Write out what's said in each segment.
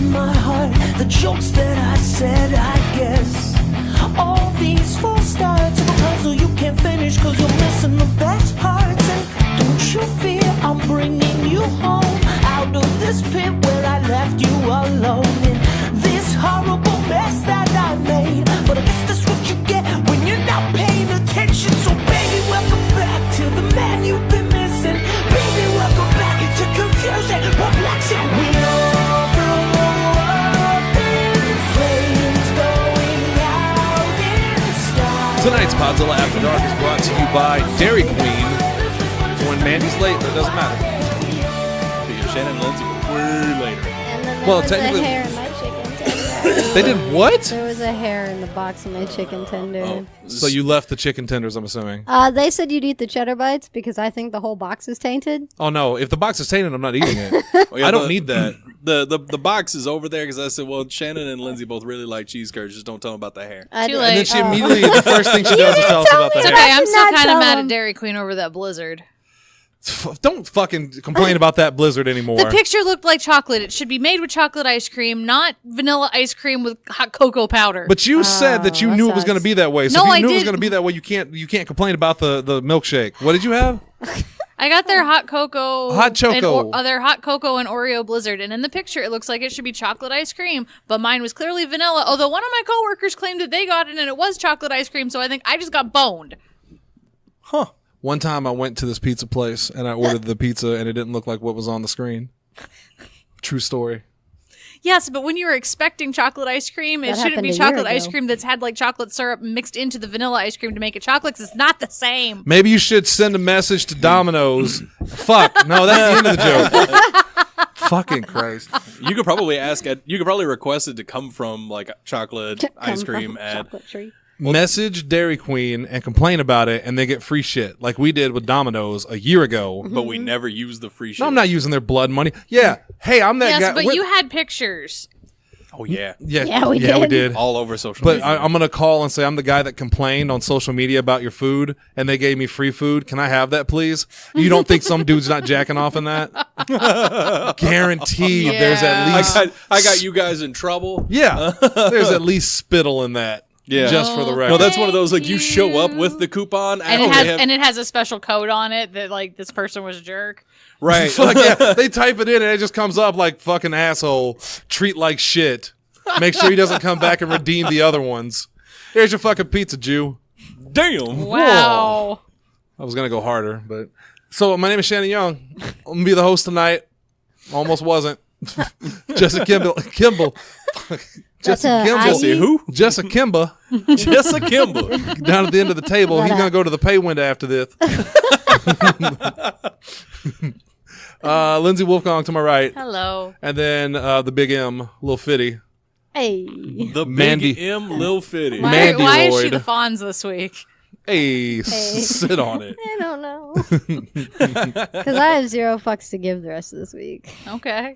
in my heart, the jokes that I said, I guess. All these false starts of a puzzle you can't finish cause you're missing the best parts. And don't you fear I'm bringing you home out of this pit where I left you alone in this horrible mess that I made. But I guess that's what you get when you're not paying attention. So baby, welcome back to the man you've been missing. Baby, welcome back to confusion, perplexing. We all grew up in flames, going out in style. Tonight's Podzilla After Dark is brought to you by Dairy Queen. When Mandy's late, but it doesn't matter. Shannon and Lindsay were way later. And then there Well, was technically- a hair in my chicken tender. They did what? There was a hair in the box of my chicken tender. Oh, So you left the chicken tenders, I'm assuming. They said you'd eat the cheddar bites because I think the whole box is tainted. Oh no, if the box is tainted, I'm not eating it. Oh, yeah, I don't need that. The box is over there because I said, well, Shannon and Lindsay both really like cheese curds. Just don't tell them about the hair. I Too did- late. And then she Oh. immediately, the first thing she does is tell us about the It's hair. okay, I I'm should still not kind of tell mad them. at Dairy Queen over that blizzard. Don't fucking complain about that blizzard anymore. The picture looked like chocolate. It should be made with chocolate ice cream, not vanilla ice cream with hot cocoa powder. But you said that you that knew it was sucks. going to be that way. So No, if you I knew it was didn't. going to be that way, you can't complain about the milkshake. What did you have? I got their hot cocoa, Hot choco. their hot cocoa and Oreo blizzard, and in the picture it looks like it should be chocolate ice cream, but mine was clearly vanilla. Although one of my coworkers claimed that they got it and it was chocolate ice cream, so I think I just got boned. Huh. One time I went to this pizza place and I ordered the pizza and it didn't look like what was on the screen. True story. Yes, but when you were expecting chocolate ice cream, it That shouldn't happened be a year chocolate ice ago. cream that's had like chocolate syrup mixed into the vanilla ice cream to make it chocolate. 'Cause it's not the same. Maybe you should send a message to Domino's. Fuck. No, that's the end of the joke. Fucking Christ. You could probably you could probably request it to come from like chocolate ice cream at. chocolate tree. Message Dairy Queen and complain about it and they get free shit like we did with Domino's a year ago. But we never use the free shit. No, I'm not using their blood money. Yeah. Hey, I'm that Yes, guy. but What- you had pictures. Oh yeah. Yeah, we we did. did. All over social But media. I'm going to call and say I'm the guy that complained on social media about your food and they gave me free food. Can I have that, please? You don't think some dude's not jacking off in that? Guaranteed there's at Yeah. least... I got you guys in trouble. Yeah. There's at least spittle in that. Yeah. Just for the record. No, that's one of those like you Thank show up you. with the coupon And after it has a special code on it that like this person was a jerk. right. Fuck yeah. They type it in and it just comes up like fucking asshole. Treat like shit. Make sure he doesn't come back and redeem the other ones. Here's your fucking pizza, Jew. Damn. Wow. I was going to go harder, but... So, my name is Shannon Young. I'm going to be the host tonight. Almost wasn't. Jessica Kimball. That's Jessica a Kimball. Jesse who? Jessica Kimba. Jessica Kimball. Down at the end of the table. He's What going to up? go to the pay window after this. Lindsay Wolfgang to my right. Hello. And then the big M, Lil Fitty. Hey. The Mandy. Big M Lil Fitty. Why, Mandy why is she Lloyd. the Fonz this week? Hey, sit on it. I don't know. Because I have 0 fucks to give the rest of this week. Okay.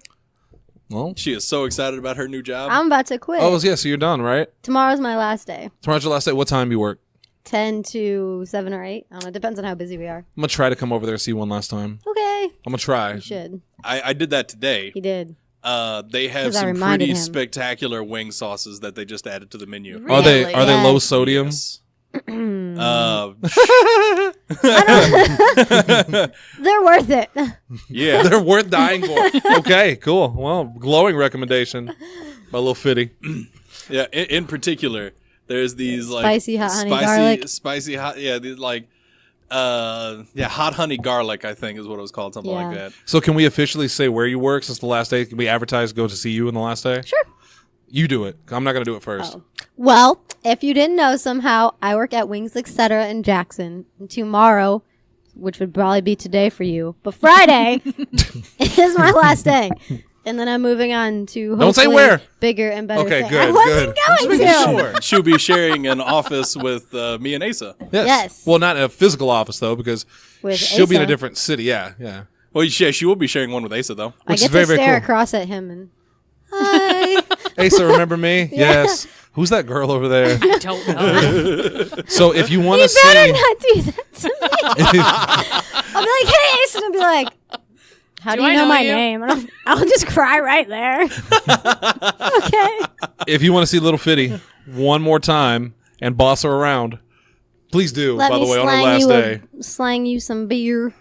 Well, She is so excited about her new job. I'm about to quit. oh, yeah, so you're done, right? Tomorrow's my last day. Tomorrow's your last day. What time do you work? 10 to 7 or 8. I don't know. It depends on how busy we are. I'm going to try to come over there and see one last time. Okay. I'm going to try. You should. I did that today. He did. They have 'Cause I some reminded pretty him. spectacular wing sauces that they just added to the menu. Are they Really? low Yes. sodium? Yes. They're worth it. Yeah. They're worth dying for. Okay, cool. Well, glowing recommendation by Lil Fitty. Yeah. In particular, there's these like Spicy hot honey garlic. spicy hot. Yeah. These like hot honey garlic. I think is what it was called. Something like Yeah. that. So can we officially say where you work since the last day? Can we advertise go to see you in the last day? Sure. You do it. I'm not going to do it first. Oh. Well, if you didn't know somehow, I work at Wings Etc. in Jackson. And tomorrow, which would probably be today for you, but Friday is my last day. And then I'm moving on to Don't say hopefully where. bigger and better Okay, things. good, I wasn't good. going to. Sure. She'll be sharing an office with me and Asa. Yes. Well, not a physical office, though, because With she'll be in a Asa. different city. Yeah, yeah. Well, yeah, she will be sharing one with Asa though. I Which get is very, to very stare cool. across at him and hi. Asa, remember me? Yes. Who's that girl over there? I don't know. So if you want You to better see... not do that to me. I'll be like, hey, Ace, and I'll be like, How do Do you I know know my you? name? And I'll just cry right there. Okay. If you want to see Little Fitty one more time and boss her around, please do. Let by me the way, on her slang last you day. slang you some beer.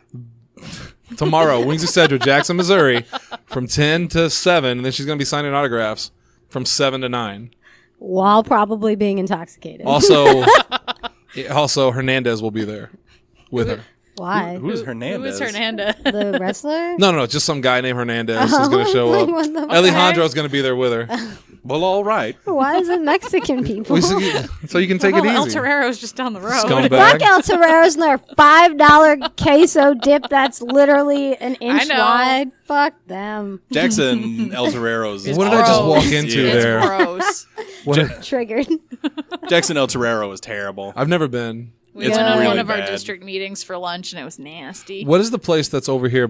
Tomorrow, Wings Etc., Jackson, Missouri, from 10 to 7. And then she's going to be signing autographs from 7 to 9. While probably being intoxicated. Also, Hernandez will be there with her. Why? Who's Who Hernandez? is Hernandez? The wrestler? No, just some guy named Hernandez is going to show Like, up. what the fuck? Alejandro's going to be there with her. Well, all right. Why is it Mexican people? So you can take it El easy. Torrero's just down the road. Scumbag. Fuck El Torrero's and their $5 queso dip that's literally an inch know. wide. Fuck them. Jackson El Torrero's. What did I just walk Gross. into Yeah. It's there? gross. What- Triggered. Jackson El Torrero is terrible. I've never been. We It's went to really one of our bad. district meetings for lunch, and it was nasty. What is the place that's over here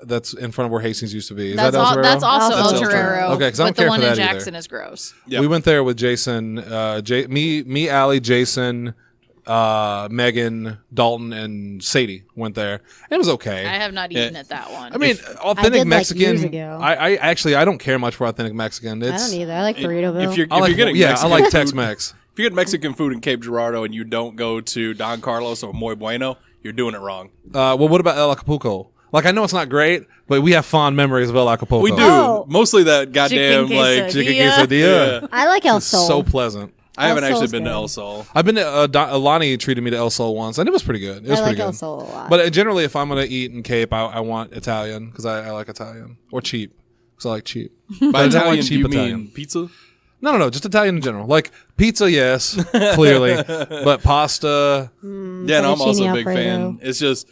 that's in front of where Hastings used to be? Is That's, that El Torero? that's also That's El El Torero. Torero. Okay, 'cause I don't but the care one for in that either. Jackson is gross. Yep. We went there with Jason, me, Allie, Jason, Megan, Dalton, and Sadie went there. It was okay. I have not eaten at that one. I mean, authentic I did, like, Mexican. years ago. I actually I don't care much for authentic Mexican. I It's don't either. I like Burritoville. If you're, I if like you're getting I Mexican like food- Tex-Mex. If you get Mexican food in Cape Girardeau and you don't go to Don Carlos or Muy Bueno, you're doing it wrong. Well, what about El Acapulco? Like, I know it's not great, but we have fond memories of El Acapulco. We do. Oh. Mostly that goddamn, Chicken like, quesadilla. Chicken quesadilla. yeah. I like El It's Sol. so pleasant. I haven't El actually Sol's been to good. El Sol. I've been to Lonnie treated me to El Sol once, and it was pretty good. It was I pretty like El good. Sol a lot. But generally, if I'm gonna eat in Cape, I want Italian because I like Italian or cheap because I like cheap. By But I don't Italian, like do cheap you Italian. mean pizza? No, just Italian in general. Like pizza, yes, clearly, but pasta. Yeah, no, I'm also fettuccine a big Alfredo. fan. It's just,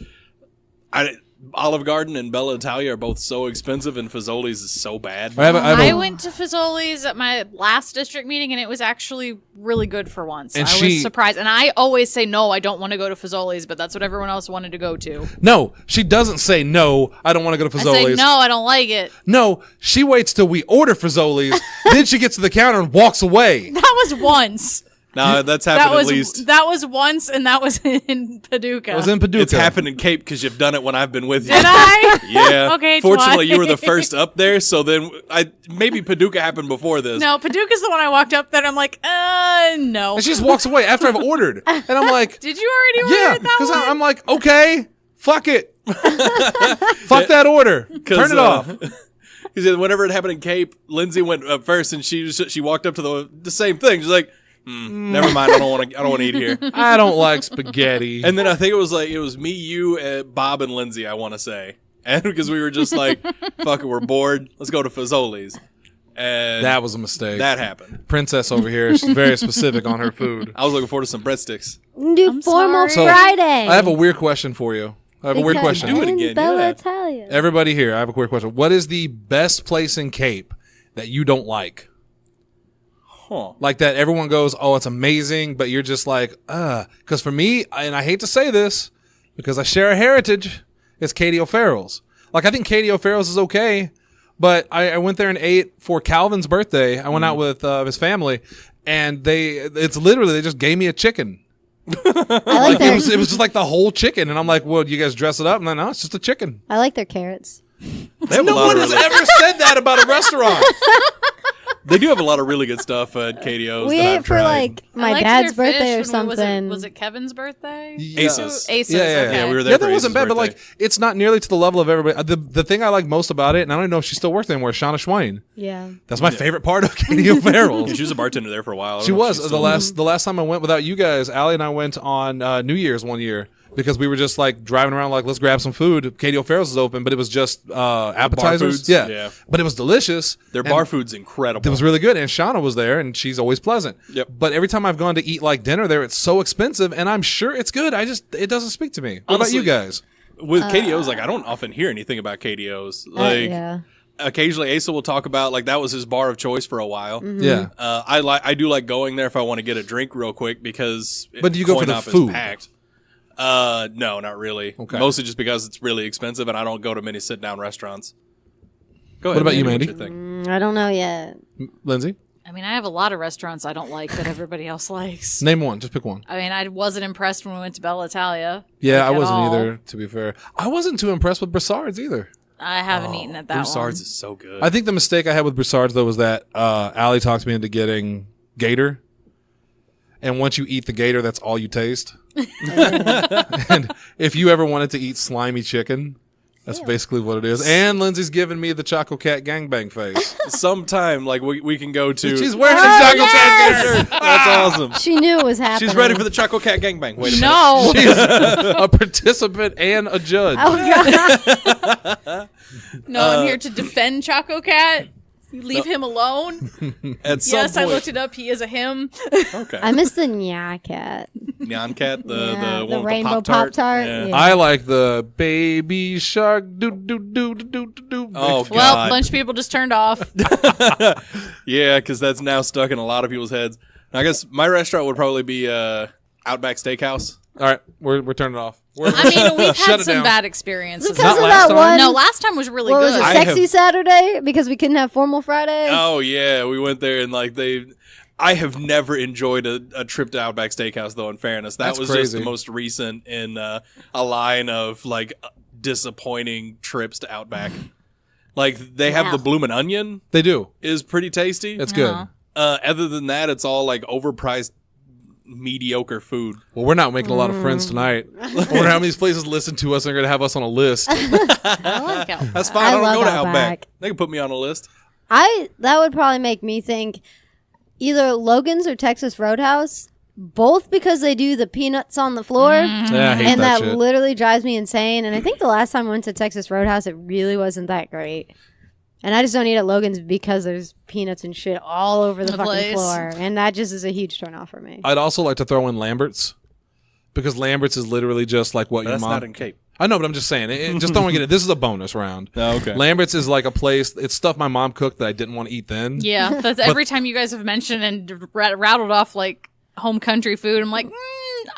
Olive Garden and Bella Italia are both so expensive, and Fazoli's is so bad. I I went to Fazoli's at my last district meeting, and it was actually really good for once. And I was surprised. And I always say, no, I don't want to go to Fazoli's, but that's what everyone else wanted to go to. No, she doesn't say no. I don't want to go to I Fazoli's. say, no, I don't like it. No, she waits till we order Fazoli's. Then she gets to the counter and walks away. That was once. No, that's That happened was at least. that was once, and that was in Paducah. It was in Paducah. It's happened in Cape because you've done it when I've been with you. Did I? Yeah. Okay, Fortunately, you were the twice. first up there, so then maybe Paducah happened before this. No, Paducah's the one I walked up there, and I'm like, no. And she just walks away after I've ordered. And I'm like, Did you already order yeah, it that because one? I'm like, okay, fuck it. Fuck that order. Turn it off. He said whenever it happened in Cape, Lindsay went up first, and she walked up to the same thing. She's like, never mind, I don't want to eat here. I don't like spaghetti. And then I think it was me, you, Bob, and Lindsay. I want to say, and because we were just like, fuck it, we're bored. Let's go to Fazoli's. And that was a mistake. that happened. Princess over here, she's very specific on her food. I was looking forward to some breadsticks. Do I'm formal sorry. Friday. I have a weird question for you. I have a weird Because question. Do it in again, Bella yeah. Italia. Everybody here, I have a quick question. What is the best place in Cape that you don't like? Huh. Like that everyone goes, oh, it's amazing, but you're just like, because for me, and I hate to say this, because I share a heritage, it's Katie O'Farrell's. Like, I think Katie O'Farrell's is okay, but I went there and ate for Calvin's birthday. I went out with his family, and it's literally, they just gave me a chicken. I like It their was just like the whole chicken, and I'm like, well, do you guys dress it up? And then, no, it's just a chicken. I like their carrots. They have a No lot one of has really- ever said that about a restaurant. They do have a lot of really good stuff at KDO's. We that ate I've for tried. like I my liked dad's their fish birthday or when something. Was it Kevin's birthday? Aces. Aces. Yeah, Okay. Yeah, we were there. Yeah, for that wasn't Ace's bad, but birthday. like, it's not nearly to the level of everybody. The thing I like most about it, and I don't even know if she still works anymore, is Shauna Schwein. Yeah. That's my favorite part of Katie O'Farrell's. Yeah, she was a bartender there for a while. I don't She know if was she's the still- last time I went without you guys. Allie and I went on New Year's one year because we were just like driving around like, let's grab some food. Katie O'Farrell's is open, but it was just appetizers. foods? Yeah. Yeah. But it was delicious. Their And bar food's incredible. it was really good, and Shauna was there, and she's always pleasant. Yep. But every time I've gone to eat like dinner there, it's so expensive, and I'm sure it's good. it doesn't speak to me. What Honestly, about you guys? With KDO's, like I don't often hear anything about KDO's. Like Yeah. occasionally, Asa will talk about like that was his bar of choice for a while. Yeah. I do like going there if I want to get a drink real quick because. But do you go for coin the op is food? packed. No, not really. Okay. Mostly just because it's really expensive and I don't go to many sit down restaurants. Go ahead. What about you, Mandy? Mandy? What's your thing? I don't know yet. Lindsay, I mean, I have a lot of restaurants I don't like that everybody else likes. name one. Just pick one. I mean, I wasn't impressed when we went to Bella Italia. Yeah, Like, I at wasn't all. either, to be fair. I wasn't too impressed with Brassard's either. I haven't eaten at that Broussard's one. is so good. I think the mistake I had with Broussard's though was that Allie talked me into getting gator, and once you eat the gator, that's all you taste. And if you ever wanted to eat slimy chicken, that's basically what it is. And Lindsay's giving me the Choco Cat gangbang face. Sometime, like, we can go to... She's wearing the Oh, Choco Cat yes! gator. That's awesome. She knew it was happening. She's ready for the Choco Cat gangbang. Wait a minute. No. She's a participant and a judge. Oh god. No, I'm here to defend Choco Cat. Leave him alone. At some Yes, I point- looked it up. He is a him. Okay. I missed the Nya Cat. Nyan Cat, the Yeah, one the with rainbow the Pop-Tart. Pop-Tart. Yeah. Yeah. I like the baby shark. Do do do do do do. Oh, God. Well, a bunch of people just turned off. Yeah, because that's now stuck in a lot of people's heads. I guess my restaurant would probably be Outback Steakhouse. All right, we're turning it off. I mean, we've Shut had it some down. bad experiences. Because Not of last that time? one. No, last time was really What good. was it? I Sexy have- Saturday because we couldn't have formal Friday. Oh, yeah. We went there and, like, I have never enjoyed a trip to Outback Steakhouse, though, in fairness. That That's was just crazy. the most recent in a line of, like, disappointing trips to Outback. Like, they have the Wow. bloomin' onion They do. is pretty tasty. It's good. Uh-huh. Other than that, it's all, like, overpriced, mediocre food. Well, we're not making a lot of friends tonight. I wonder how many of these places listen to us and are going to have us on a list. I like Outback. That's fine. I I don't love go to Outback. Outback. They can put me on a list. That would probably make me think either Logan's or Texas Roadhouse, both because they do the peanuts on the floor. Yeah, I hate And that that shit. literally drives me insane. And I think the last time I went to Texas Roadhouse, it really wasn't that great. And I just don't eat at Logan's because there's peanuts and shit all over the The fucking place. floor. And that just is a huge turnoff for me. I'd also like to throw in Lambert's because Lambert's is literally just like what your That's mom. not in Cape. I know, but I'm just saying. Just don't get it. This is a bonus round. Oh, okay. Lambert's is like a place. It's stuff my mom cooked that I didn't want to eat then. Yeah, that's every time you guys have mentioned and rattled off like home country food. I'm like,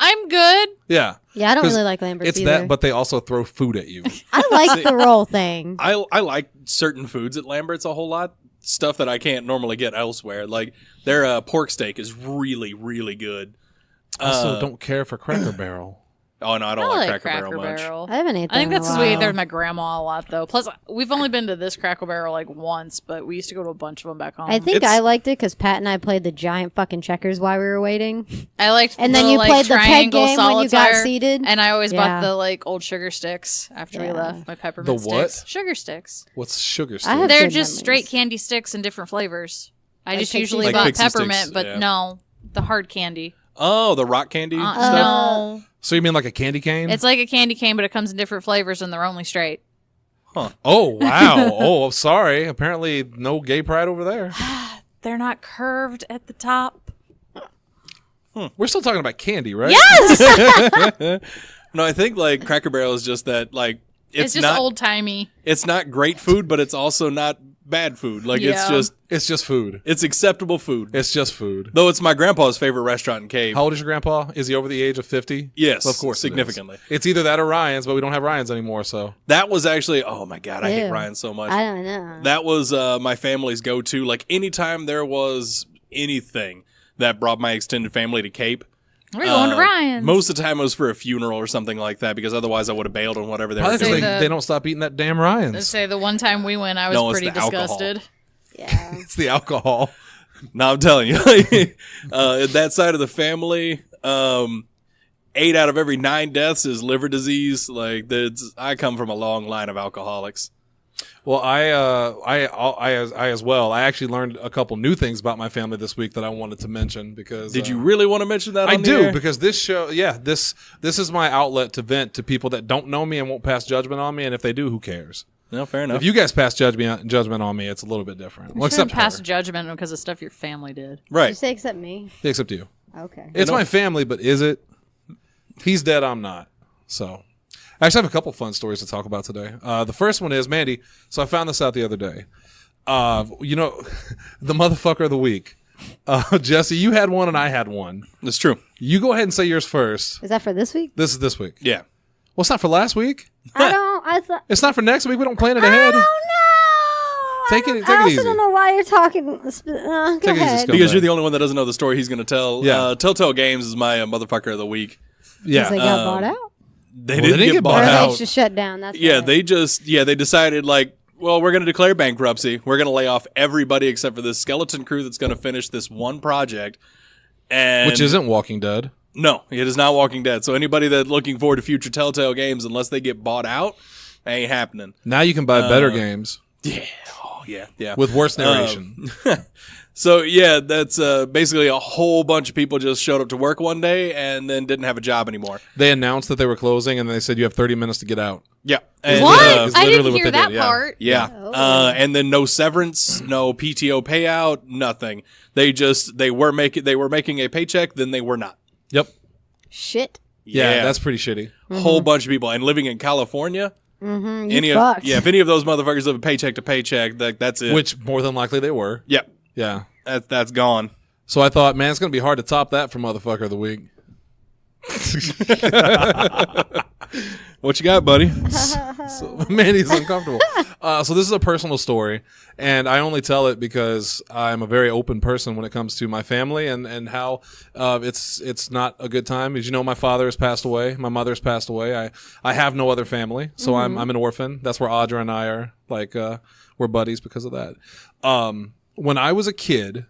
I'm good. Yeah. Yeah, I don't 'Cause really like Lambert's It's either. that, but they also throw food at you. I like the roll thing. I like certain foods at Lambert's a whole lot. Stuff that I can't normally get elsewhere. Like their pork steak is really, really good. Also, don't care for Cracker Barrel. Oh no, I don't like Cracker Barrel much. I haven't ate that I think in a that's because we ate while. there with my grandma a lot, though. Plus, we've only been to this Cracker Barrel like once, but we used to go to a bunch of them back home. I think It's- I liked it because Pat and I played the giant fucking checkers while we were waiting. I liked And the then you like, played the peg triangle game when you got solitaire, seated. And I always Yeah. bought the like old sugar sticks after we Yeah. left. My peppermint The what? sticks. Sugar sticks. What's sugar I stick? have They're good just memories. straight candy sticks in different flavors. I Like just Pixie usually Sticks? bought Like Pixie peppermint, Sticks, but yeah. no, the hard candy. Oh, the rock candy stuff. No, So you mean like a candy cane? it's like a candy cane, but it comes in different flavors, and they're only straight. Oh, wow. Oh, sorry. Apparently no gay pride over there. They're not curved at the top. We're still talking about candy, right? Yes, No, I think like Cracker Barrel is just that like it's just not old timey. it's not great food, but it's also not bad food. Like Yeah. It's just food. it's acceptable food. It's just food. Though it's my grandpa's favorite restaurant in Cape. How old is your grandpa? Is he over the age of 50? Yes, Of course. it is. significantly. It's either that or Ryan's, but we don't have Ryan's anymore, so. That was actually oh my god, I hate Ew. Ryan so much. I don't know. That was my family's go-to. Like anytime there was anything that brought my extended family to Cape, We're going to Ryan's. most of the time it was for a funeral or something like that because otherwise I would have bailed on whatever they were Probably say doing. because the- they don't stop eating that damn Let's Ryan's. say the one time we went, I was No, it's pretty the alcohol. disgusted. Yeah. It's the alcohol. No, I'm telling you, that side of the family, 8 out of every 9 deaths is liver disease. Like I come from a long line of alcoholics. Well, I as well. I actually learned a couple new things about my family this week that I wanted to mention because. Did you really want to mention that? I on the do air? because this show, this is my outlet to vent to people that don't know me and won't pass judgment on me, and if they do, who cares? No, fair enough. If you guys pass judgment on me, it's a little bit different. Well, except pass her. judgment because of stuff your family did. Did you right. say except me? Except you. Okay. It's my family, but is it? He's dead. I'm not. So, I actually have a couple fun stories to talk about today. The first one is Mandy. So I found this out the other day. You know, the motherfucker of the week. Jesse, you had one and I had one. That's true. You go ahead and say yours first. Is that for this week? This is this week. Yeah. Well, it's not for last week. I thought. It's not for next week. We don't plan it I ahead. don't know. Take it I also easy. don't know why you're talking. Go Take it easy, ahead. Scott. Because you're the only one that doesn't know the story he's going to tell. Yeah. Telltale Games is my motherfucker of the week. Because they Yeah. got bought out. They didn't get Or bought they out. just shut down. That's Yeah, it. they decided like, well, we're going to declare bankruptcy. We're going to lay off everybody except for this skeleton crew that's going to finish this one project. And Which isn't Walking Dead. No, it is not Walking Dead. So anybody that's looking forward to future Telltale games, unless they get bought out, ain't happening. Now you can buy better games Yeah. Oh, yeah. with worse narration. So, yeah, that's basically a whole bunch of people just showed up to work one day and then didn't have a job anymore. They announced that they were closing, and they said you have 30 minutes to get out. Yeah. And, What? is I literally didn't what hear they that did, yeah. part. Yeah. Oh. And then no severance, no PTO payout, nothing. They were making a paycheck, then they were not. Yep. Shit. Yeah, that's pretty shitty. Whole bunch of people. And living in California, You fucked. if any of those motherfuckers live paycheck to paycheck, that's it. Which more than likely they were. Yep. Yeah. That's gone. So I thought, man, it's going to be hard to top that for Motherfucker of the Week. What you got, buddy? So, Mandy's uncomfortable. So this is a personal story, and I only tell it because I'm a very open person when it comes to my family and how it's not a good time. As you know, my father has passed away. My mother has passed away. I have no other family, so I'm an orphan. That's where Audra and I are. Like we're buddies because of that. When I was a kid,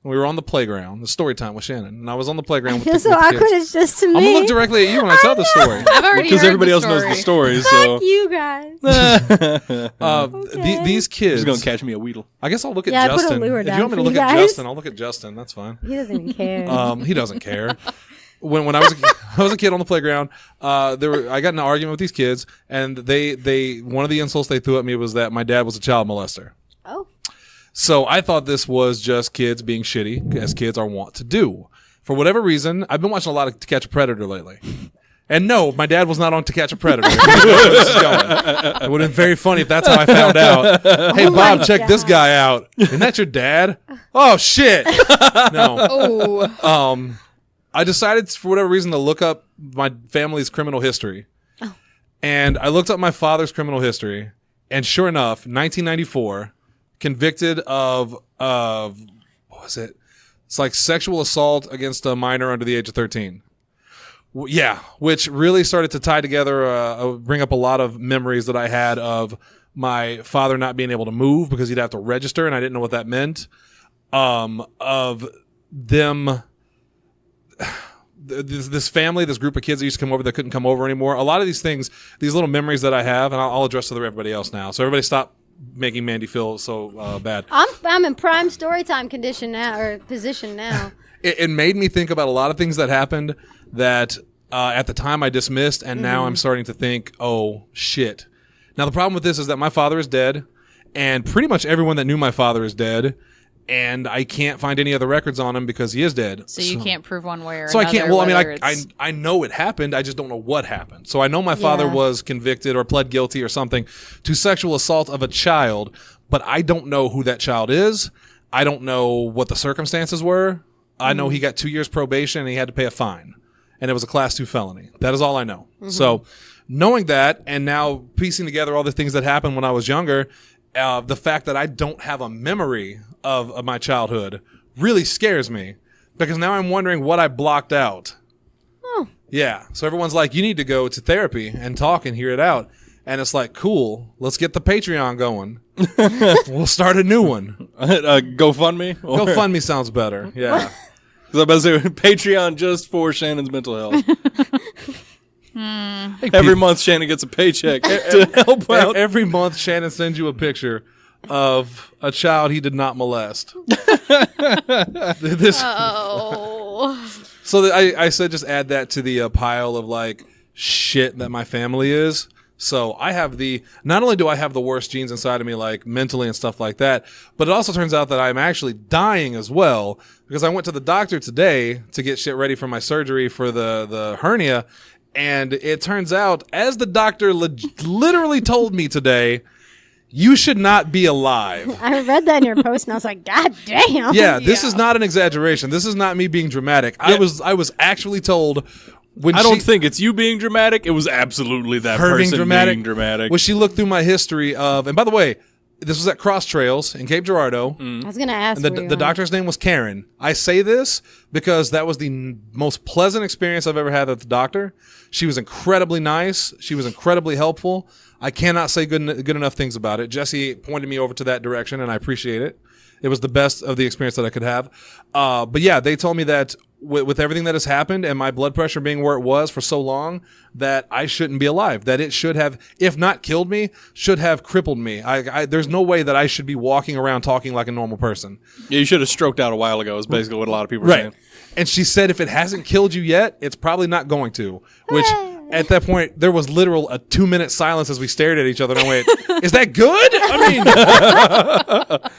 we were on the playground. The story time with Shannon, and I was on the playground. I with feel the, so with the awkward. kids. It's just to I'm me. gonna look directly at you when I tell the story. I've already Because heard everybody the else knows story. the story, so Fuck you guys. Okay. These kids. who's gonna catch me a Weedle? I guess I'll look at Yeah, I put a Justin. lure If you down want me to for look you at guys. Justin, I'll look at Justin. That's fine. He doesn't even care. He doesn't care. When I was a kid on the playground, I got in an argument with these kids, and they one of the insults they threw at me was that my dad was a child molester. Oh. So I thought this was just kids being shitty, as kids are wont to do. For whatever reason, I've been watching a lot of To Catch a Predator lately. And no, my dad was not on To Catch a Predator. It would have been very funny if that's how I found out. Hey, Bob, check this guy out. Isn't that your dad? Oh, shit. No. Oh. I decided for whatever reason to look up my family's criminal history. And I looked up my father's criminal history. And sure enough, 1994, convicted of what was it? It's like sexual assault against a minor under the age of 13. Yeah, which really started to tie together, bring up a lot of memories that I had of my father not being able to move because he'd have to register, and I didn't know what that meant. Of them, this family, this group of kids that used to come over that couldn't come over anymore. A lot of these things, these little memories that I have, and I'll address to everybody else now. So everybody stop making Mandy feel so bad. I'm in prime storytime condition now, or position now. It made me think about a lot of things that happened that at the time I dismissed, and now I'm starting to think, oh, shit. Now, the problem with this is that my father is dead, and pretty much everyone that knew my father is dead, and I can't find any other records on him because he is dead. So you can't prove one way or So I another. can't. Well, I mean, whether it's- I know it happened. I just don't know what happened. So I know my father Yeah. was convicted or pled guilty or something to sexual assault of a child, but I don't know who that child is. I don't know what the circumstances were. I know he got 2 years probation and he had to pay a fine, and it was a class 2 felony. That is all I know. So knowing that, and now piecing together all the things that happened when I was younger, the fact that I don't have a memory of my childhood really scares me, because now I'm wondering what I blocked out. Oh. Yeah. So everyone's like, you need to go to therapy and talk and hear it out. And it's like, cool, let's get the Patreon going. We'll start a new one. GoFundMe? GoFundMe sounds better. Yeah. Because I'm about to say Patreon just for Shannon's mental health. Every month, Shannon gets a paycheck to help out. Every month, Shannon sends you a picture of a child he did not molest. Oh. So I said just add that to the pile of like shit that my family is. So I have not only do I have the worst genes inside of me, like mentally and stuff like that, but it also turns out that I'm actually dying as well, because I went to the doctor today to get shit ready for my surgery for the hernia. And it turns out, as the doctor literally told me today, you should not be alive. I read that in your post, and I was like, God damn. Yeah, this is not an exaggeration. This is not me being dramatic. I was actually told when I don't think it's you being dramatic. It was absolutely that her person being dramatic. being dramatic. When she looked through my history of, and by the way, this was at Cross Trails in Cape Girardeau. I was gonna ask. And the doctor's name was Karen. I say this because that was the most pleasant experience I've ever had with the doctor. She was incredibly nice. She was incredibly helpful. I cannot say good enough things about it. Jesse pointed me over to that direction, and I appreciate it. It was the best of the experience that I could have. But yeah, they told me that with everything that has happened and my blood pressure being where it was for so long, that I shouldn't be alive. That it should have, if not killed me, should have crippled me. There's no way that I should be walking around talking like a normal person. Yeah, you should have stroked out a while ago is basically what a lot of people are saying. And she said if it hasn't killed you yet, it's probably not going to. Which, at that point, there was literal a 2-minute silence as we stared at each other and I went, is that good? I mean...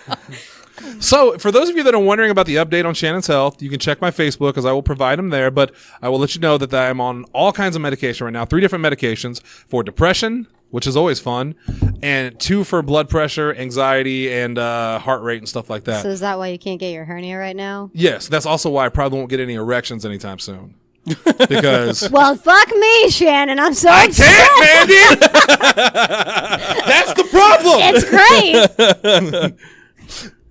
So, for those of you that are wondering about the update on Shannon's health, you can check my Facebook because I will provide them there. But I will let you know that I'm on all kinds of medication right now. 3 different medications for depression, which is always fun, and 2 for blood pressure, anxiety, and heart rate and stuff like that. So is that why you can't get your hernia right now? Yes, that's also why I probably won't get any erections anytime soon. Because Well, fuck me, Shannon. I'm so I upset. can't, Mandy. That's the problem. It's great.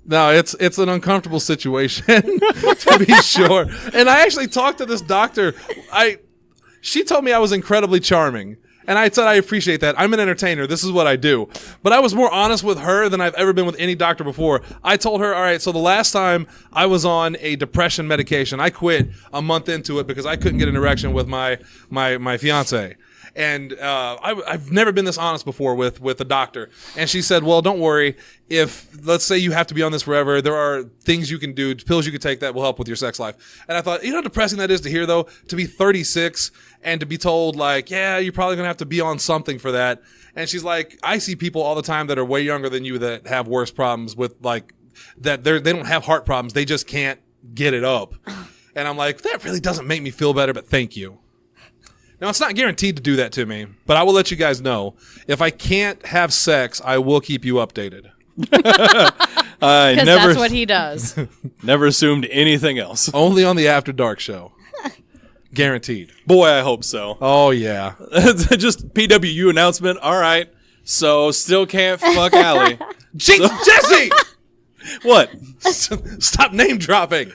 No, it's an uncomfortable situation to be sure. And I actually talked to this doctor. She told me I was incredibly charming. And I said, I appreciate that. I'm an entertainer. This is what I do. But I was more honest with her than I've ever been with any doctor before. I told her, all right, so the last time I was on a depression medication, I quit a month into it because I couldn't get an erection with my fiance. And I've never been this honest before with a doctor. And she said, well, don't worry. If, let's say you have to be on this forever, there are things you can do, pills you can take that will help with your sex life. And I thought, you know how depressing that is to hear, though? To be 36 and to be told, like, yeah, you're probably going to have to be on something for that. And she's like, I see people all the time that are way younger than you that have worse problems with, like, that they don't have heart problems. They just can't get it up. And I'm like, that really doesn't make me feel better, but thank you. Now, it's not guaranteed to do that to me, but I will let you guys know. If I can't have sex, I will keep you updated. I Because never, that's what he does. never assumed anything else. Only on the After Dark show. Guaranteed. Boy, I hope so. Oh, yeah. Just PWU announcement. All right. So, still can't fuck Allie. Jesse! What? Stop name dropping.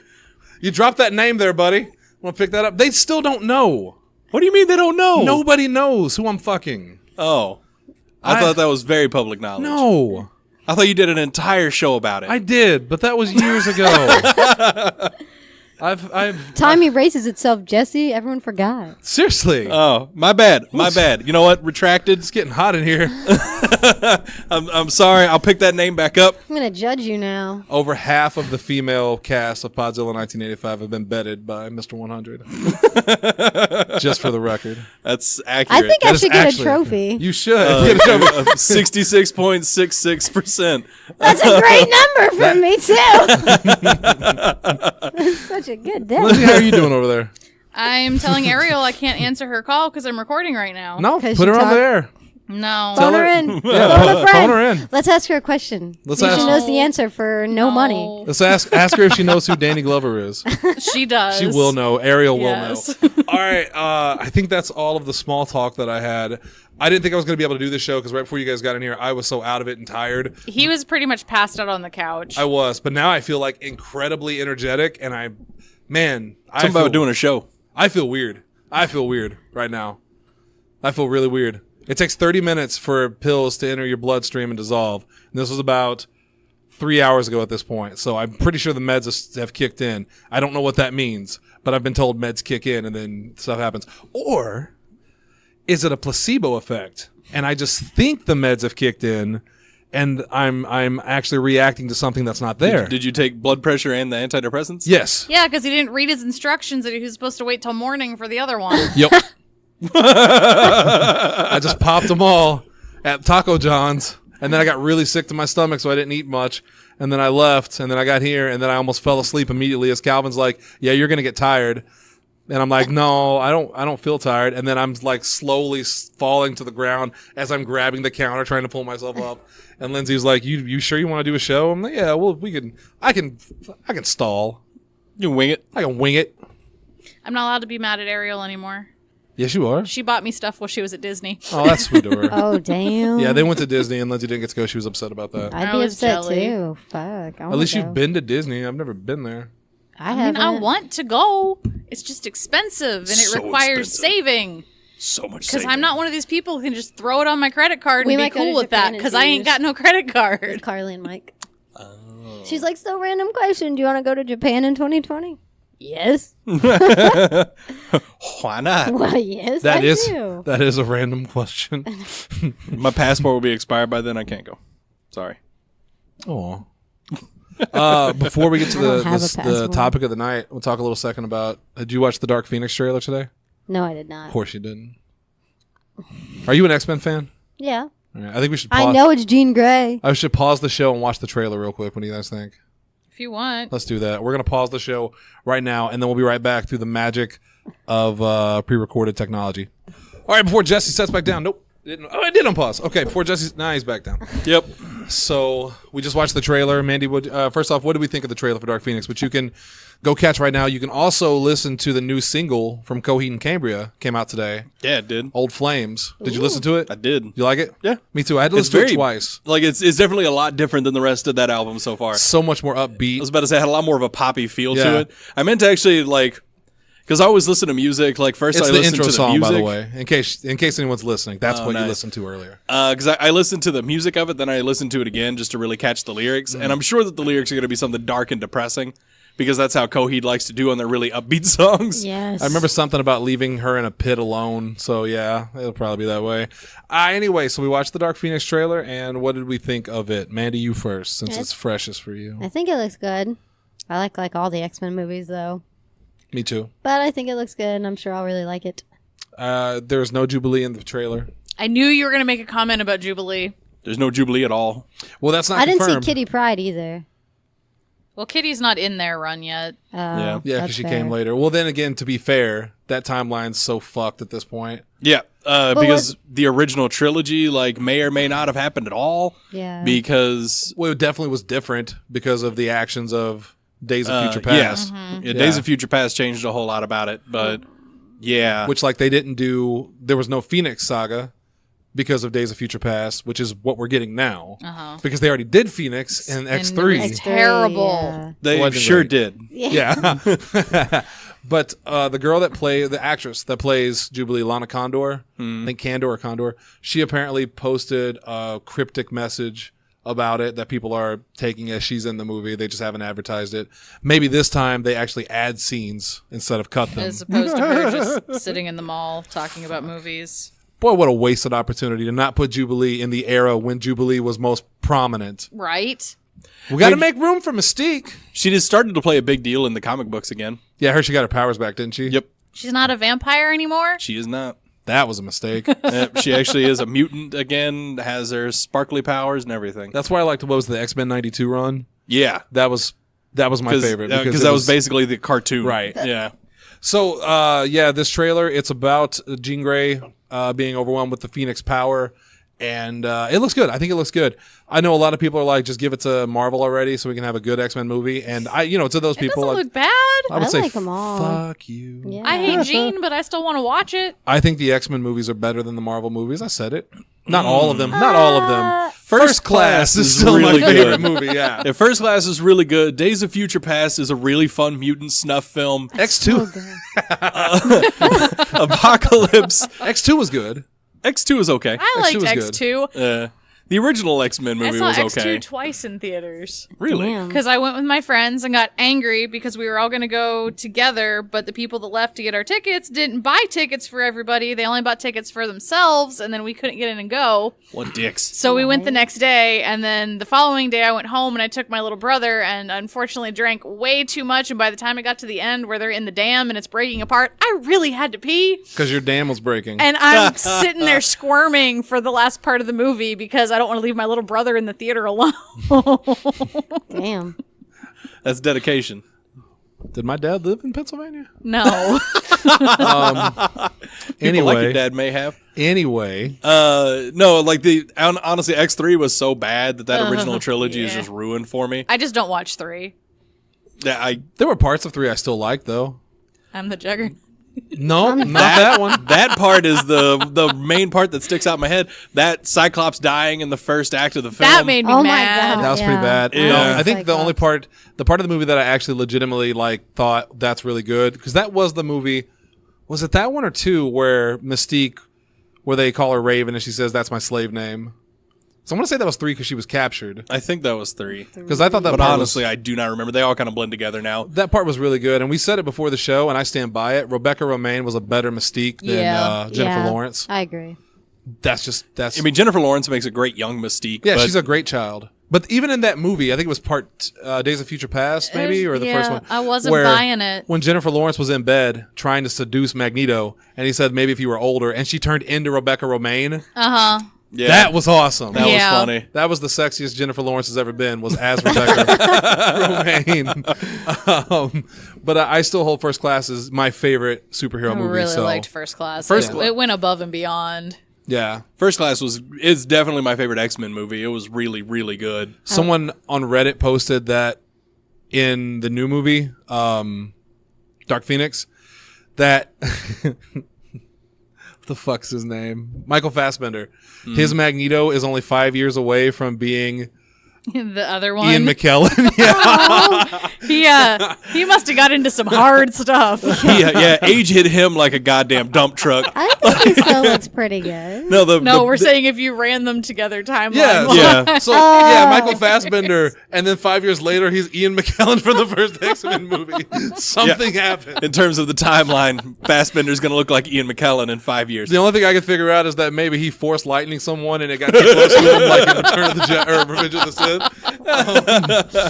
You dropped that name there, buddy. Want to pick that up? They still don't know. What do you mean they don't know? Nobody knows who I'm fucking. Oh. I thought that was very public knowledge. No. I thought you did an entire show about it. I did, but that was years ago. I've Time erases itself, Jesse. Everyone forgot. seriously. Oh, my bad. My bad. You know what? Retracted. It's getting hot in here. I'm sorry. I'll pick that name back up. I'm gonna judge you now. Over half of the female cast of Podzilla 1985 have been bedded by Mr. 100. Just for the record. That's accurate. I think I That is should get actually- a trophy. You should. Get a trophy. 66.66%. That's a great number for me too. That's such a good day. Lindsay, how are you doing over there? I'm telling Ariel I can't answer her call because I'm recording right now. No, 'Cause put you her on talk- there. No. Phone her in. Phone a friend. Phone her in. Let's ask her a question. Let's See if ask- she knows the answer for no money. Let's ask her if she knows who Danny Glover is. She does. She will know. Ariel Yes. will know. All right. I think that's all of the small talk that I had. I didn't think I was going to be able to do this show because right before you guys got in here, I was so out of it and tired. He was pretty much passed out on the couch. I was, but now I feel like incredibly energetic, and I Something feel, about doing a show. I feel weird. I feel weird right now. I feel really weird. It takes 30 minutes for pills to enter your bloodstream and dissolve. And this was about 3 hours ago at this point. So I'm pretty sure the meds have kicked in. I don't know what that means, but I've been told meds kick in and then stuff happens. Or is it a placebo effect? And I just think the meds have kicked in and I'm actually reacting to something that's not there. Did you take blood pressure and the antidepressants? Yes. Yeah, because he didn't read his instructions that he was supposed to wait till morning for the other one. Yep. I just popped them all at Taco John's, and then I got really sick to my stomach, so I didn't eat much. And then I left, and then I got here, and then I almost fell asleep immediately as Calvin's like, yeah, you're going to get tired. And I'm like, no, I don't feel tired. And then I'm like slowly falling to the ground as I'm grabbing the counter, trying to pull myself up. And Lindsay's like, you sure you want to do a show? I'm like, yeah, well, I can stall. You wing it. I can wing it. I'm not allowed to be mad at Ariel anymore. Yes, you are. She bought me stuff while she was at Disney. Oh, that's sweet of her. Oh, damn. Yeah, they went to Disney and Lindsay didn't get to go. She was upset about that. I'd I be was upset jelly. too. Fuck. At least you've been to Disney. I've never been there. I I haven't. mean, I want to go. It's just expensive and it So requires expensive. saving. So much Because saving. I'm not one of these people who can just throw it on my credit card We and be might go to cool with Japan that in because 2 I ain't years. got no credit With card. Carly and Mike. She's like, so random question. Do you want to go to Japan in 2020? Yes. Why not? Well, yes, That I is do. that is a random question. My passport will be expired by then. I can't go. Sorry. Oh. Before we get to I don't have a the passport. topic of the night, we'll talk a little second about. Did you watch the Dark Phoenix trailer today? No, I did Of not. course you didn't. Are you an X-Men fan? Yeah. All right, I think we should. Pause. I know it's Jean Grey. I should pause the show and watch the trailer real quick. What do you guys think? If you want. Let's do that. We're gonna pause the show right now, and then we'll be right back through the magic of pre-recorded technology. All right, before Jesse sets back down. Nope. Didn't. Oh, I did unpause. Okay, before Jesse's. Now he's back down. Yep. So we just watched the trailer. Mandy, first off, what did we think of the trailer for Dark Phoenix? Which you can go catch right now. You can also listen to the new single from Coheed and Cambria. Came out today. Yeah, it did. Old Flames. Did you listen to it? I did. You like it? Yeah. Me too. I had to It's listen to very it twice. Like it's definitely a lot different than the rest of that album so far. So much more I upbeat. was about to say it had a lot more of a poppy feel Yeah. to it. I meant to actually because I always listen to music. Like first It's I the listened intro to the song, music. by the way, in case anyone's listening. That's what you nice. listened to earlier. Because I listened to the music of it, then I listened to it again just to really catch the lyrics. And I'm sure that the lyrics are going to be something dark and depressing because that's how Coheed likes to do on their really upbeat songs. Yes. I remember something about leaving her in a pit alone. So yeah, it'll probably be that way. Anyway, so we watched the Dark Phoenix trailer, and what did we think of it? Mandy, you first, since it's freshest for you. I think it looks good. I like all the X-Men movies though. Me too. But I think it looks good and I'm sure I'll really like it. There's no Jubilee in the trailer. I knew you were going to make a comment about Jubilee. There's no Jubilee at all. Well, that's not I didn't confirmed. see Kitty Pryde either. Well, Kitty's not in their run yet. Yeah, That's because she fair. came later. Well, then again, to be fair, that timeline's so fucked at this point. Yeah, because the original trilogy may or may not have happened at all. Yeah. Because Well, it definitely was different because of the actions of Days of Future Past. yeah, Days of Future Past changed a whole lot about it, but yeah, Which, they didn't do. There was no Phoenix saga because of Days of Future Past, which is what we're getting now. Because they already did Phoenix in X3. It's terrible. Yeah. they wasn't sure great. did. Yeah. But the girl the actress that plays Jubilee, Lana Condor, I think Condor, she apparently posted a cryptic message about it that people are taking as she's in the movie. They just haven't advertised it. Maybe this time they actually add scenes instead of cut them. As opposed to her just sitting in the mall talking about movies. Boy, what a wasted opportunity to not put Jubilee in the era when Jubilee was most prominent. Right? We got to make room for Mystique. She just started to play a big deal in the comic books again. Yeah, I heard she got her powers back, didn't she? Yep, She's not a vampire anymore? she is not. That was a mistake. She actually is a mutant again, has her sparkly powers and everything. That's why I liked what was the X-Men 92 run. Yeah, That was my favorite. because it that was basically the cartoon. Right. Yeah. So, this trailer, it's about Jean Grey being overwhelmed with the Phoenix power, and it looks good. I think it looks good. I know a lot of people are like, just give it to Marvel already so we can have a good X-Men movie. And to those It people, doesn't look bad. I would I say, like 'em all. fuck you. Yeah. I hate Jean, but I still want to watch it. I think the X-Men movies are better than the Marvel movies. I said it. Not all of them. Not all of them. First Class is still really my favorite good. movie, yeah. Yeah, First Class is really good. Days of Future Past is a really fun mutant snuff film. X2. Apocalypse. X2 was good. X2 is okay. I liked was X2. The original X-Men I movie saw was X2 okay. twice in theaters. Really? Damn. Because I went with my friends and got angry because we were all going to go together, but the people that left to get our tickets didn't buy tickets for everybody. They only bought tickets for themselves, and then we couldn't get in and go. What dicks? So we went the next day, and then the following day I went home and I took my little brother and unfortunately drank way too much. And by the time it got to the end where they're in the dam and it's breaking apart, I really had to pee. Because your dam was breaking. And I'm sitting there squirming for the last part of the movie because I don't want to leave my little brother in the theater alone. Damn. That's dedication. Did my dad live in Pennsylvania? No. People Anyway. like your dad may have. Anyway. No, honestly, X3 was so bad that original trilogy is Yeah. just ruined for me. I just don't watch 3. Yeah, There were parts of 3 I still liked, though. I'm the Juggernaut. No, not that one. That part is the main part that sticks out in my head. That Cyclops dying in the first act of the film. That made me Oh my mad. God. That was pretty bad. Yeah. No, I think the only Cyclops. the part of the movie that I actually legitimately thought that's really good, because that was the movie. Was it that one or two where Mystique, where they call her Raven and she says that's my slave name? So I'm gonna say that was 3 because she was captured. I think that was 3. Because I thought that. But part honestly, I do not remember. They all kind of blend together now. that part was really good, and we said it before the show, and I stand by it. Rebecca Romaine was a better Mystique than Yeah. Jennifer Lawrence. I agree. That's. I mean, Jennifer Lawrence makes a great young Mystique. Yeah, but she's a great child. But even in that movie, I think it was part Days of Future Past, maybe, or the first one. I wasn't where buying it. When Jennifer Lawrence was in bed trying to seduce Magneto, and he said maybe if you were older, and she turned into Rebecca Romaine. Uh-huh. yeah, That was awesome. that Yeah. was funny. That was the sexiest Jennifer Lawrence has ever been, was as Rebecca Romaine. But I still hold First Class as my favorite superhero I movie. really so. liked First Class. First It went above and beyond. Yeah. First Class is definitely my favorite X-Men movie. It was really, really good. Someone on Reddit posted that in the new movie, Dark Phoenix, that what the fuck's his name? Michael Fassbender. His Magneto is only 5 years away from being The other one. Ian McKellen. Yeah. He must have got into some hard stuff. Yeah, age hit him like a goddamn dump truck. I think he still looks pretty good. No, we're saying if you ran them together timeline. Yeah. So yeah, Michael Fassbender, and then 5 years later, he's Ian McKellen for the first X-Men movie. Something happened. In terms of the timeline, Fassbender's going to look like Ian McKellen in 5 years. The only thing I could figure out is that maybe he forced lightning someone, and it got too close to him, like in Return of the or Revenge of the Sith.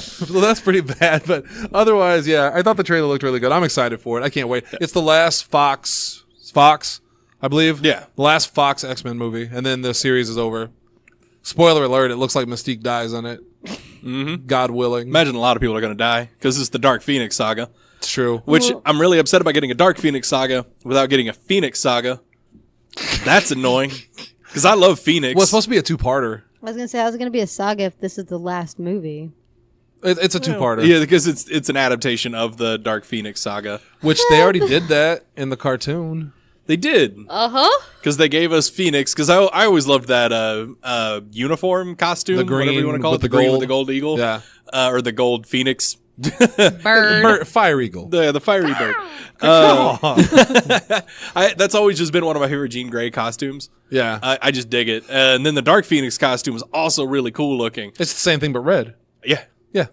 So that's pretty bad. But otherwise, yeah, I thought the trailer looked really good. I'm excited for it. I can't wait. It's the last Fox, I believe. Yeah. The last Fox X-Men movie, and then the series is over. Spoiler alert, it looks like Mystique dies on it. Mm-hmm. God willing. Imagine a lot of people are going to die because it's the Dark Phoenix saga. It's true. Which I'm really upset about getting a Dark Phoenix saga without getting a Phoenix saga. That's annoying because I love Phoenix. Well, it's supposed to be a two-parter. I was going to be a saga if this is the last movie. It's a two-parter. Yeah, because it's an adaptation of the Dark Phoenix saga. Which they already did that in the cartoon. They did. Uh-huh. Because they gave us Phoenix. Because I always loved that uniform costume. The green whatever you want to call it. with The the green with gold. the gold eagle. Yeah. Or the gold Phoenix. Bird. Fire Eagle. The fiery bird. That's always just been one of my favorite Jean Grey costumes. Yeah. I just dig it. And then the Dark Phoenix costume was also really cool looking. It's the same thing but red. Yeah. Yeah.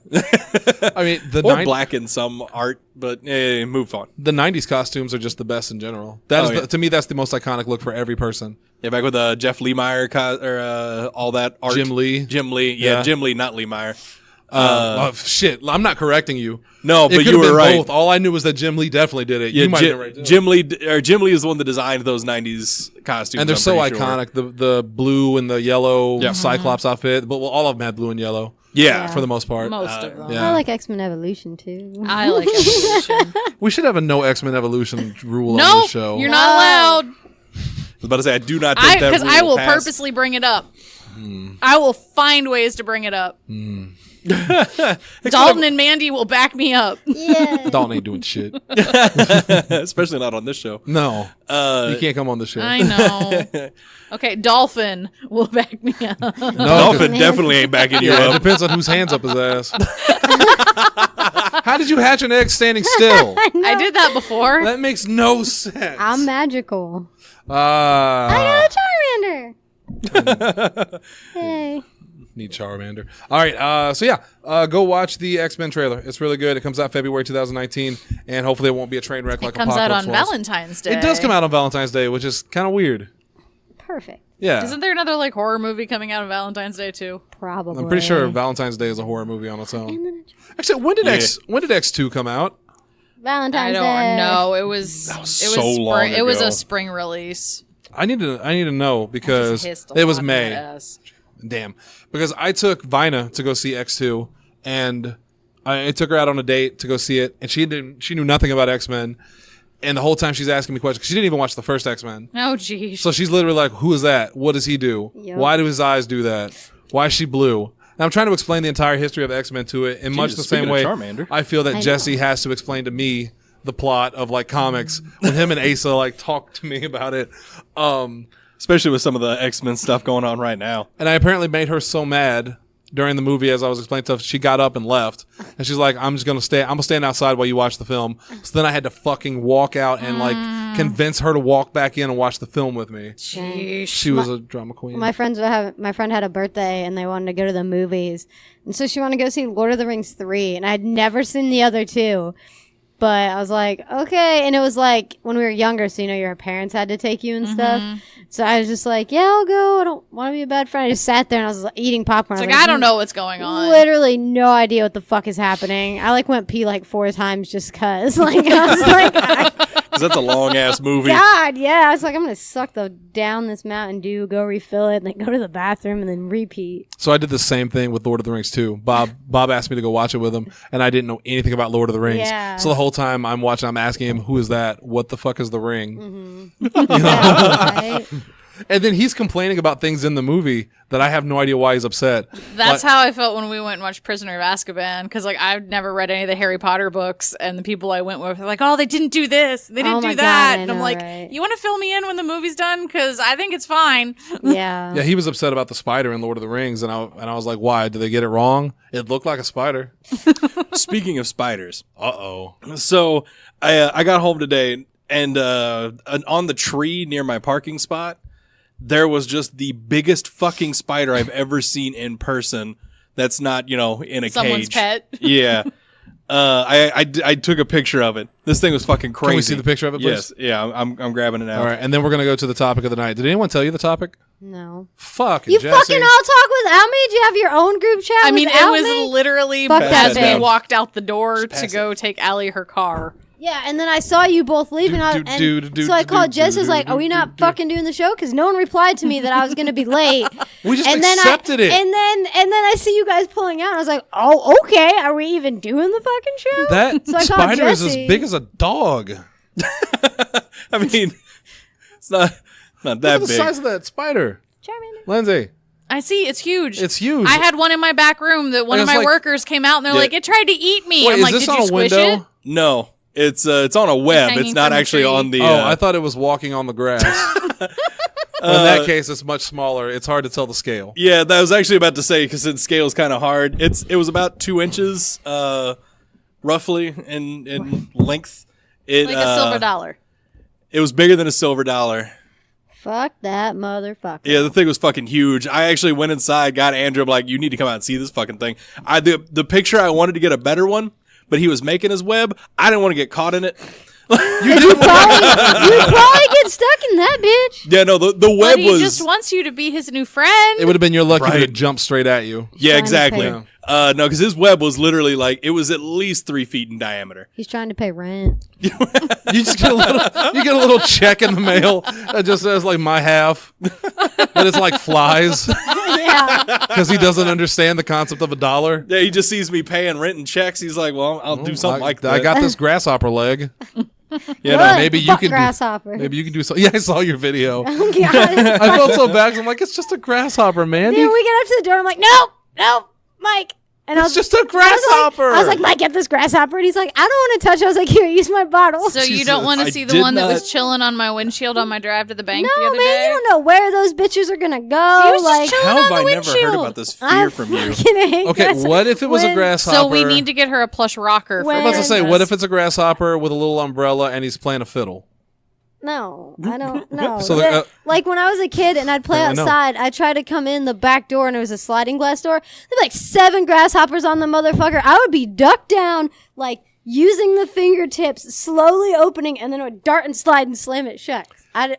I mean, Or black in some art, but move on. the 90s costumes are just the best in general. That is yeah. to me, that's the most iconic look for every person. Yeah, back with Jeff Lemire or all that art. Jim Lee. Jim Lee. Yeah, Yeah. Jim Lee, not Lemire. Shit, I'm not correcting you. No, It but could you have were been right. both. All I knew was that Jim Lee definitely did it. Yeah, you might have been right too. Jim Lee is the one that designed those 90s costumes. And they're I'm so pretty sure. iconic. The blue and the yellow Yeah. Cyclops outfit. But all of them had blue and yellow Yeah. for the most part. Most of them. Yeah. I like X-Men Evolution, too. I like Evolution. We should have a no X-Men Evolution rule on No, this show. you're not allowed. I was about to say, I do not think that Because rule I will pass. purposely bring it up. I will find ways to bring it up. Dalton and Mandy will back me up. Yeah. Dalton ain't doing shit. Especially not on this show. No. You can't come on the show. I know. Okay, Dolphin will back me up. No, Dolphin definitely ain't backing you yeah, it up. depends on whose hands up his ass. How did you hatch an egg standing still? I did that before. That makes no sense. I'm magical. I I got a Charmander. Hey. need Charmander. All right, so yeah, go watch the X-Men trailer. It's really good. It comes out February 2019, and hopefully it won't be a train wreck like It comes out Apocalypse on was. Valentine's Day. It does come out on Valentine's Day, which is kind of weird. Perfect. Yeah. Isn't there another like horror movie coming out on Valentine's Day too? Probably. I'm pretty sure Valentine's Day is a horror movie on its own. Actually, when did X2 come out? Valentine's I Day. don't know. It was so long It was ago. a spring release. I need to know because Just hissed a it was lot, May. yes. Damn. Because I took Vina to go see X2, and I took her out on a date to go see it, and she knew nothing about X-Men, and the whole time she's asking me questions, 'cause she didn't even watch the first X-Men. Oh geez. So she's literally like, who is that? What does he do? Yep. Why do his eyes do that? Why is she blue? And I'm trying to explain the entire history of X-Men to it in much the Jesus, same speaking way of Charmander. I feel that I Jesse know. has to explain to me the plot of like comics when him and Asa like talk to me about it. Especially with some of the X-Men stuff going on right now. And I apparently made her so mad during the movie as I was explaining stuff. She got up and left, and she's like, I'm gonna stand outside while you watch the film. So then I had to fucking walk out and like convince her to walk back in and watch the film with me. Sheesh. She was a drama queen. My friend had a birthday and they wanted to go to the movies, and so she wanted to go see Lord of the Rings 3, and I'd never seen the other two. But I was like, okay. And it was like when we were younger, so your parents had to take you and stuff. So I was just like, yeah, I'll go. I don't want to be a bad friend. I just sat there and I was like, eating popcorn. It's like, I don't know what's going on. Literally no idea what the fuck is happening. I like went pee like 4 times just cause. Like I was like, Because that's a long-ass movie. God, yeah. I was like, I'm going to suck down this Mountain Dew, go refill it, and then go to the bathroom and then repeat. So I did the same thing with Lord of the Rings too. Bob asked me to go watch it with him, and I didn't know anything about Lord of the Rings. Yeah. So the whole time I'm watching, I'm asking him, who is that? What the fuck is the ring? Yeah, right? And then he's complaining about things in the movie that I have no idea why he's upset. That's how I felt when we went and watched Prisoner of Azkaban, because like I've never read any of the Harry Potter books, and the people I went with were like, "Oh, they didn't do this, they didn't Oh my do that," God, I and I'm know, like, right? "You want to fill me in when the movie's done? Because I think it's fine." Yeah. Yeah, he was upset about the spider in Lord of the Rings, and I was like, why? Did they get it wrong? It looked like a spider. Speaking of spiders. Uh-oh. So I got home today, and on the tree near my parking spot, there was just the biggest fucking spider I've ever seen in person. That's not, in a Someone's cage. pet. Yeah. I took a picture of it. This thing was fucking crazy. Can we see the picture of it, please? Yes. Yeah, I'm grabbing it now. All right, and then we're going to go to the topic of the night. Did anyone tell you the topic? No. Fucking You Jesse. fucking all talk without me? Do you have your own group chat I mean, it without was me? literally Fuck as that we bitch. walked out the door to pass go take Allie her car. Yeah, and then I saw you both leaving, so I called Jess. I was like, "Are we not fucking doing the show?" Because no one replied to me that I was going to be late. We just and then accepted it. And then I see you guys pulling out. And I was like, "Oh, okay. Are we even doing the fucking show?" That So I called spider is as Jesse. big as a dog. I mean, it's not that Look at the big. size of that spider. Charmander. Lindsay, I see, it's huge. it's huge. I had one in my back room that one Like, of it's my like- workers came out and they're Yeah. like, "It tried to eat me." Wait, I'm is like, this "Did on you a squish window? it?" No, it's on a web. hanging It's not from a actually tree. on the. I thought it was walking on the grass. In that case, it's much smaller. It's hard to tell the scale. Yeah, that was actually about to say because its scale is kind of hard. It was about 2 inches, roughly in length. Like a silver dollar. It was bigger than a silver dollar. Fuck that motherfucker. Yeah, the thing was fucking huge. I actually went inside, got Andrew. I'm like, you need to come out and see this fucking thing. The picture, I wanted to get a better one, but he was making his web. I didn't want to get caught in it. You'd probably get stuck in that bitch. Yeah, no, the But web he was. just wants you to be his new friend. It would have been your lucky to Right. jump straight at you. Yeah, Trying to exactly. pay- No, because his web was literally like, it was at least 3 feet in diameter. He's trying to pay rent. You just get a little check in the mail that just says like my half, but it's like flies Yeah. because he doesn't understand the concept of a dollar. Yeah, he just sees me paying rent and checks. He's like, well, I'll do something like that. I got this grasshopper leg. Yeah, What? maybe you Fuck can grasshopper. Maybe you can do so. Yeah, I saw your video. Oh, God. I felt so bad 'cause I'm like, it's just a grasshopper, man. Then we get up to the door. I'm like, nope, Mike. And It's just a grasshopper. I was like, Mike, get this grasshopper. And he's like, I don't want to touch it. I was like, here, use my bottle. So you Jesus. don't want I to see the did one that not- was chilling on my windshield on my drive to the bank the no, other man, day? you don't know where those bitches are going to go. He was just like, chilling How have on I the never heard windshield. about this fear I from you? fucking hate Okay, grasshopper. what if it was a When- grasshopper? So we need to get her a plush rocker for When- I was about to say, Christmas. what if it's a grasshopper with a little umbrella and he's playing a fiddle? No, I don't know. So they're, like when I was a kid and I'd play I know. outside, I tried to come in the back door and it was a sliding glass door. There'd be like 7 grasshoppers on the motherfucker. I would be ducked down, like using the fingertips, slowly opening, and then it would dart and slide and slam it shut.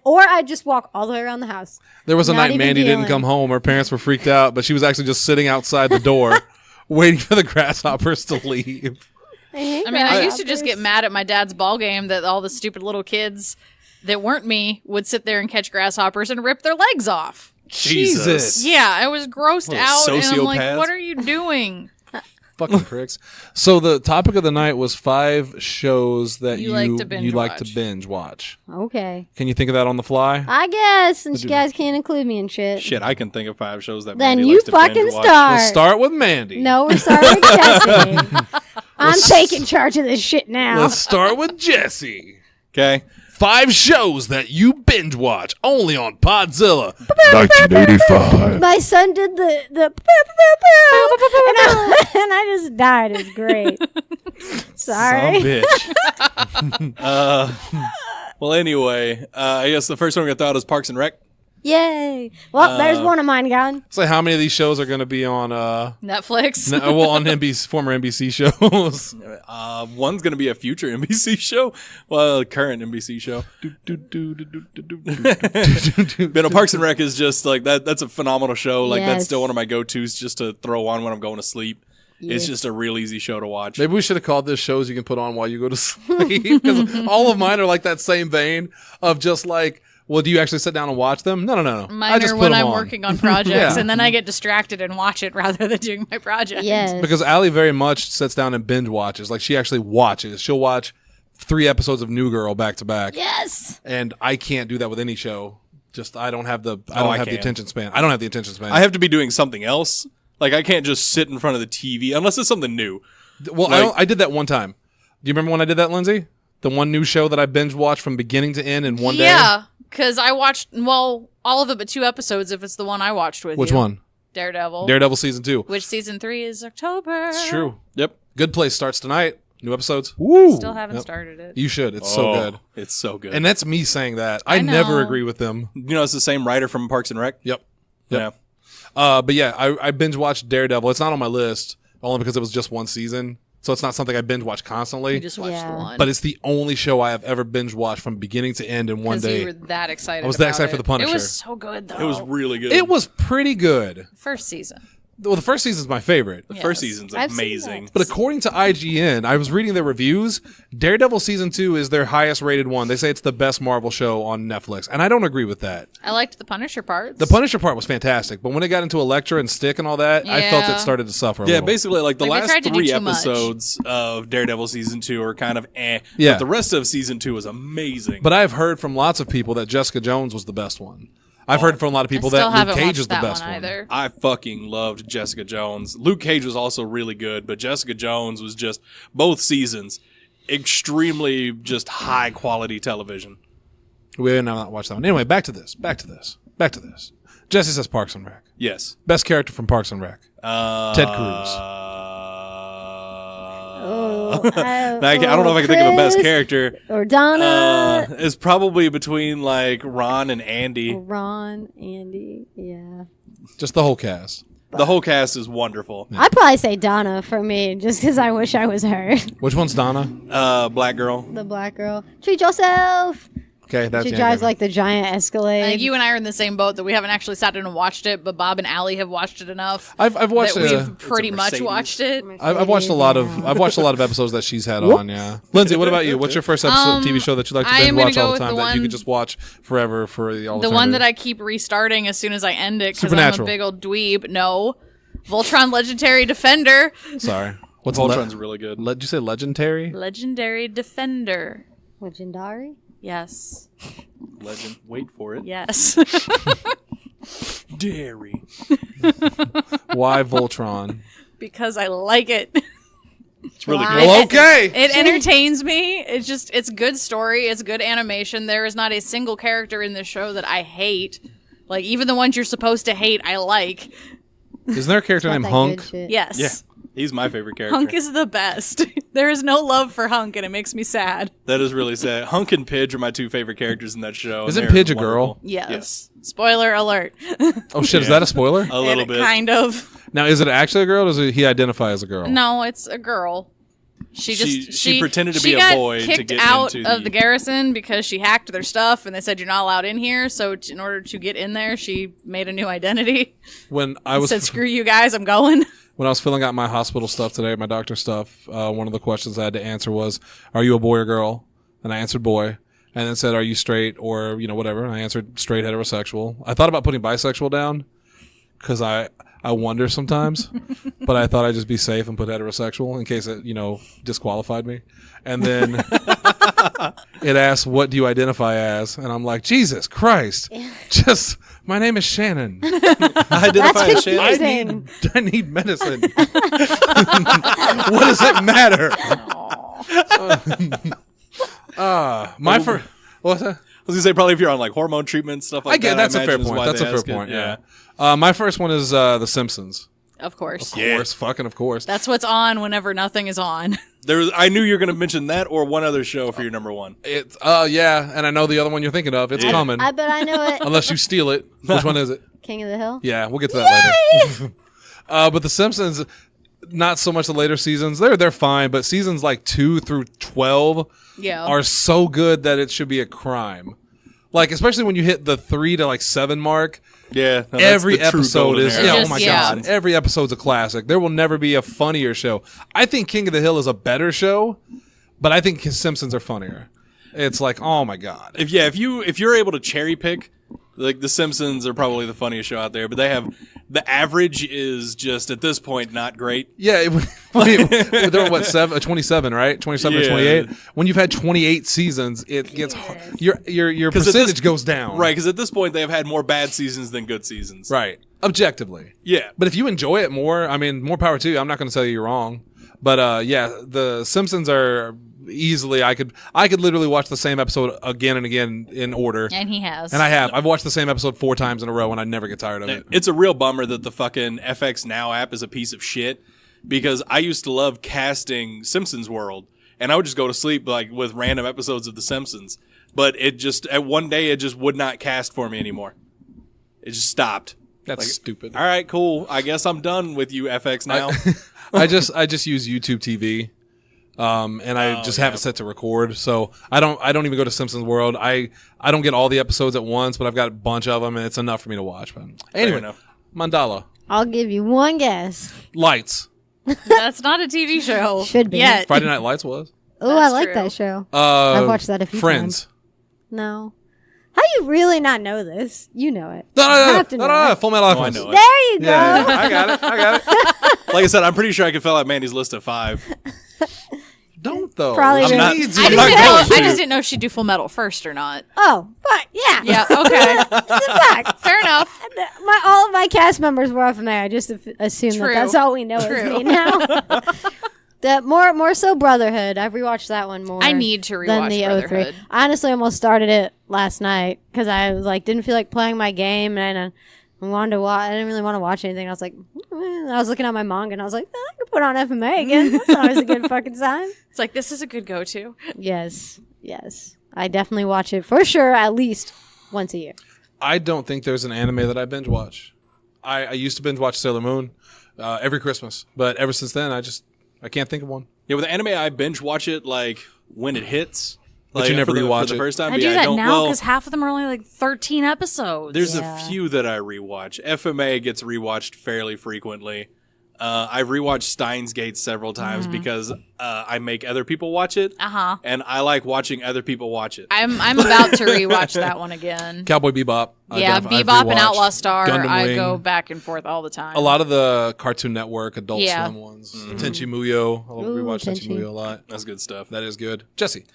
Or I'd just walk all the way around the house. There was a Not night even Mandy didn't dealing. come home. Her parents were freaked out, but she was actually just sitting outside the door waiting for the grasshoppers to leave. I I mean, I used to just get mad at my dad's ball game that all the stupid little kids that weren't me would sit there and catch grasshoppers and rip their legs off. Jesus. Yeah, I was grossed Little out, and I'm like, sociopaths. "What are you doing?" Fucking pricks. So the topic of the night was 5 shows that You like to binge you like to watch. binge watch. Okay. Can you think of that on the fly? I guess, since you guys can't include me in shit. Shit, I can think of 5 shows that Then Mandy you likes to binge fucking watch. start. We'll start with Mandy. No, we're starting with Jesse. I'm taking charge of this shit now. Let's start with Jesse. Okay. 5 shows that you binge watch only on Podzilla. 1985. My son did the and I just died. It's great. Sorry. Some bitch. Well, anyway, I guess the first one I thought was Parks and Rec. Yay. Well, there's one of mine gone. Say how many of these shows are going to be on Netflix. on NBC, former NBC shows. One's going to be a future NBC show. Well, current NBC show. But no, Parks and Rec is just like that. That's a phenomenal show. Like that's Yes. still one of my go-tos just to throw on when I'm going to sleep. Yes. It's just a real easy show to watch. Maybe we should have called this shows you can put on while you go to sleep. Because all of mine are like that same vein of just like, well, do you actually sit down and watch them? No. I Mine just are put when them I'm on. working on projects, Yeah. and then I get distracted and watch it rather than doing my project. Yes. Because Allie very much sits down and binge watches. Like she actually watches. She'll watch 3 episodes of New Girl back to back. Yes. And I can't do that with any show. Just I don't have the I the can. attention span. I don't have the attention span. I have to be doing something else. Like I can't just sit in front of the TV unless it's something new. Well, Like- I did that one time. Do you remember when I did that, Lindsay? The one new show that I binge watched from beginning to end in one day? Yeah, because I watched, well, all of it but 2 episodes if it's the one I watched with Which you. one? Daredevil. Daredevil season 2. Which season 3 is October. It's true. Yep. Good Place starts tonight. New episodes. Woo! Still haven't Yep. started it. You should. It's so good. It's so good. And that's me saying that. I know. never agree with them. you know, it's the same writer from Parks and Rec. Yep. Yeah. But yeah, I binge watched Daredevil. It's not on my list only because it was just one season. So it's not something I binge watch constantly. You just watched Yeah. the one. But it's the only show I have ever binge watched from beginning to end in one because day. you were that excited. I was that about excited for it. The Punisher. It was so good though. It was really good. It was pretty good. first season. Well, the first season's my favorite. The first Yes. season's I've seen amazing. But according to IGN, I was reading their reviews. Daredevil season 2 is their highest rated one. They say it's the best Marvel show on Netflix, and I don't agree with that. I liked the Punisher parts. The Punisher part was fantastic, but when it got into Elektra and Stick and all that, I felt Yeah. it started to suffer. A Yeah, little. basically, like the Like, they last tried to do 3 too much. episodes of Daredevil season 2 are kind of eh. Yeah. But the rest of season 2 was amazing. But I've heard from lots of people that Jessica Jones was the best one. I've heard from a lot of people I still that Luke haven't Cage watched is the that best one one. either. I fucking loved Jessica Jones. Luke Cage was also really good, but Jessica Jones was just both seasons extremely just high quality television. We have not watched that one. Anyway, back to this. Jesse says Parks and Rec. Yes. Best character from Parks and Rec. Ted Cruz. I don't know if I can think of a best character. Or Donna. It's probably between like Ron and Andy. Ron, Andy. Yeah. Just the whole cast. The whole cast is wonderful. I'd probably say Donna for me, just because I wish I was her. Which one's Donna? Black girl. The black girl. Treat yourself. Okay, that's She yeah, drives yeah. like the giant Escalade. You and I are in the same boat that we haven't actually sat down and watched it, but Bob and Allie have watched it enough. I've watched that it. we've pretty much Mercedes. watched it. I've watched a lot of episodes that she's had on. Yeah, Lindsay, what about you? What's your first episode TV show that you like to I binge am gonna watch all go the with time the that you one- could just watch forever for all The one that I keep restarting as soon as I end it because I'm a Supernatural. big old dweeb. No, Voltron Legendary Defender. Sorry, what's Voltron's really good. Did you say legendary? Legendary Defender. Legendary? Yes. Legend. Wait for it. Yes. Dairy. Why Voltron? because I like it. It's really Wow. good. Well, okay. It entertains me. It's good story. It's good animation. There is not a single character in this show that I hate. Like, even the ones you're supposed to hate, I like. Isn't there a character Got named that Hunk? good shit. Yes. Yeah. He's my favorite character. Hunk is the best. There is no love for Hunk, and it makes me sad. That is really sad. Hunk and Pidge are my two favorite characters in that show. and Isn't they're Pidge a girl? wonderful. Yes. Spoiler alert. Oh shit, is that a spoiler? A little It bit. Kind of. Now, is it actually a girl, or does he identify as a girl? No, it's a girl. She pretended to she be a got boy to kicked get out into of the garrison because she hacked their stuff, and they said you're not allowed in here. So in order to get in there, she made a new identity. When I was Said, "Screw you guys, I'm going." when I was filling out my hospital stuff today, my doctor stuff, one of the questions I had to answer was, "Are you a boy or girl?" And I answered boy, and then said, "Are you straight or whatever?" And I answered straight, heterosexual. I thought about putting bisexual down because I I wonder sometimes, but I thought I'd just be safe and put heterosexual in case it, disqualified me. And then it asks, what do you identify as? And I'm like, Jesus Christ. Just, my name is Shannon. I identify as Shannon. confusing. I need medicine. What does it matter? My first, what's that? I was gonna say probably if you're on like hormone treatment stuff like I get that. that's a fair imagine is point. why That's they a fair ask it. point. Yeah. My first one is The Simpsons. Of course. Of course, fucking of course. That's what's on whenever nothing is on. I knew you were gonna mention that or one other show for your number one. It's yeah, and I know the other one you're thinking of. It's coming. I bet I know it. Unless you steal it. Which one is it? King of the Hill. Yeah, we'll get to that later. But The Simpsons, not so much the later seasons. They're fine, but seasons like 2 through 12 Yeah. are so good that it should be a crime. Like, especially when you hit the 3 to 7 mark. Yeah, no, that's Every the true episode golden is, era. oh my Yeah. God, every episode's a classic. There will never be a funnier show. I think King of the Hill is a better show, but I think Simpsons are funnier. It's like, oh my God. If you're able to cherry pick, like The Simpsons are probably the funniest show out there, but they have the average is just at this point not great. Yeah, they're what 27, right? 27 or Yeah. 28. When you've had 28 seasons, it gets your 'Cause at percentage this- goes down. Right, because at this point they have had more bad seasons than good seasons. Right. Objectively. Yeah. But if you enjoy it more, I mean, more power to you. I'm not going to tell you you're wrong. But yeah, the Simpsons are easily I could literally watch the same episode again and again in order. And he has. And I have. I've watched the same episode 4 times in a row and I never get tired of it. It's a real bummer that the fucking FX Now app is a piece of shit because I used to love casting Simpsons World and I would just go to sleep like with random episodes of The Simpsons. But it just at one day it just would not cast for me anymore. It just stopped. That's stupid. All right, cool. I guess I'm done with you, FX Now. I just use YouTube TV. And I just have it set to record, so I don't even go to Simpsons World. I don't get all the episodes at once, but I've got a bunch of them, and it's enough for me to watch. But anyway, enough. Mandala I'll give you one guess. Lights. That's not a TV show. Should be. Yet. Friday Night Lights was. Oh, I That's like true. that show. I've watched that a few Friends. times. No. How you really not know this? You know it. No, You have to know no. it. Full Metal I Alchemist. know it. There you go. Yeah, I got it. Like I said, I'm pretty sure I could fill out Mandy's list of 5. Don't though. Probably She not- needs I you. just, not didn't know, going I to. just didn't know if she'd do Full Metal first or not. Oh, but yeah. Yeah, okay. It's a fact. Fair enough. All of my cast members were off of I just assume True. that's all we know True. is me now. That more so Brotherhood. I've rewatched that one more. I need to than rewatch the Brotherhood. 03. I honestly almost started it last night because I was like didn't feel like playing my game and I wanted to watch. I didn't really want to watch anything. I was like, I was looking at my manga and I was like, I could put on FMA again. That's always a good fucking time. It's like, this is a good go-to. Yes. I definitely watch it for sure at least once a year. I don't think there's an anime that I binge watch. I used to binge watch Sailor Moon every Christmas, but ever since then, I can't think of one. Yeah, with anime, I binge watch it like when it hits. But Like, you never for rewatch the it. first time. I but do yeah, that don't- now well, because half of them are only like 13 episodes. There's Yeah. a few that I rewatch. FMA gets rewatched fairly frequently. I've rewatched Steins Gate several times because I make other people watch it, and I like watching other people watch it. I'm about to rewatch that one again. Cowboy Bebop. Yeah, I've Bebop and rewatched. Outlaw Star. Gundam I Wing. go back and forth all the time. A lot of the Cartoon Network, Adult Yeah. Swim ones. Tenchi Muyo. I Ooh, rewatch Tenchi Tenchi. Muyo a lot. That's good stuff. That is good. Jesse.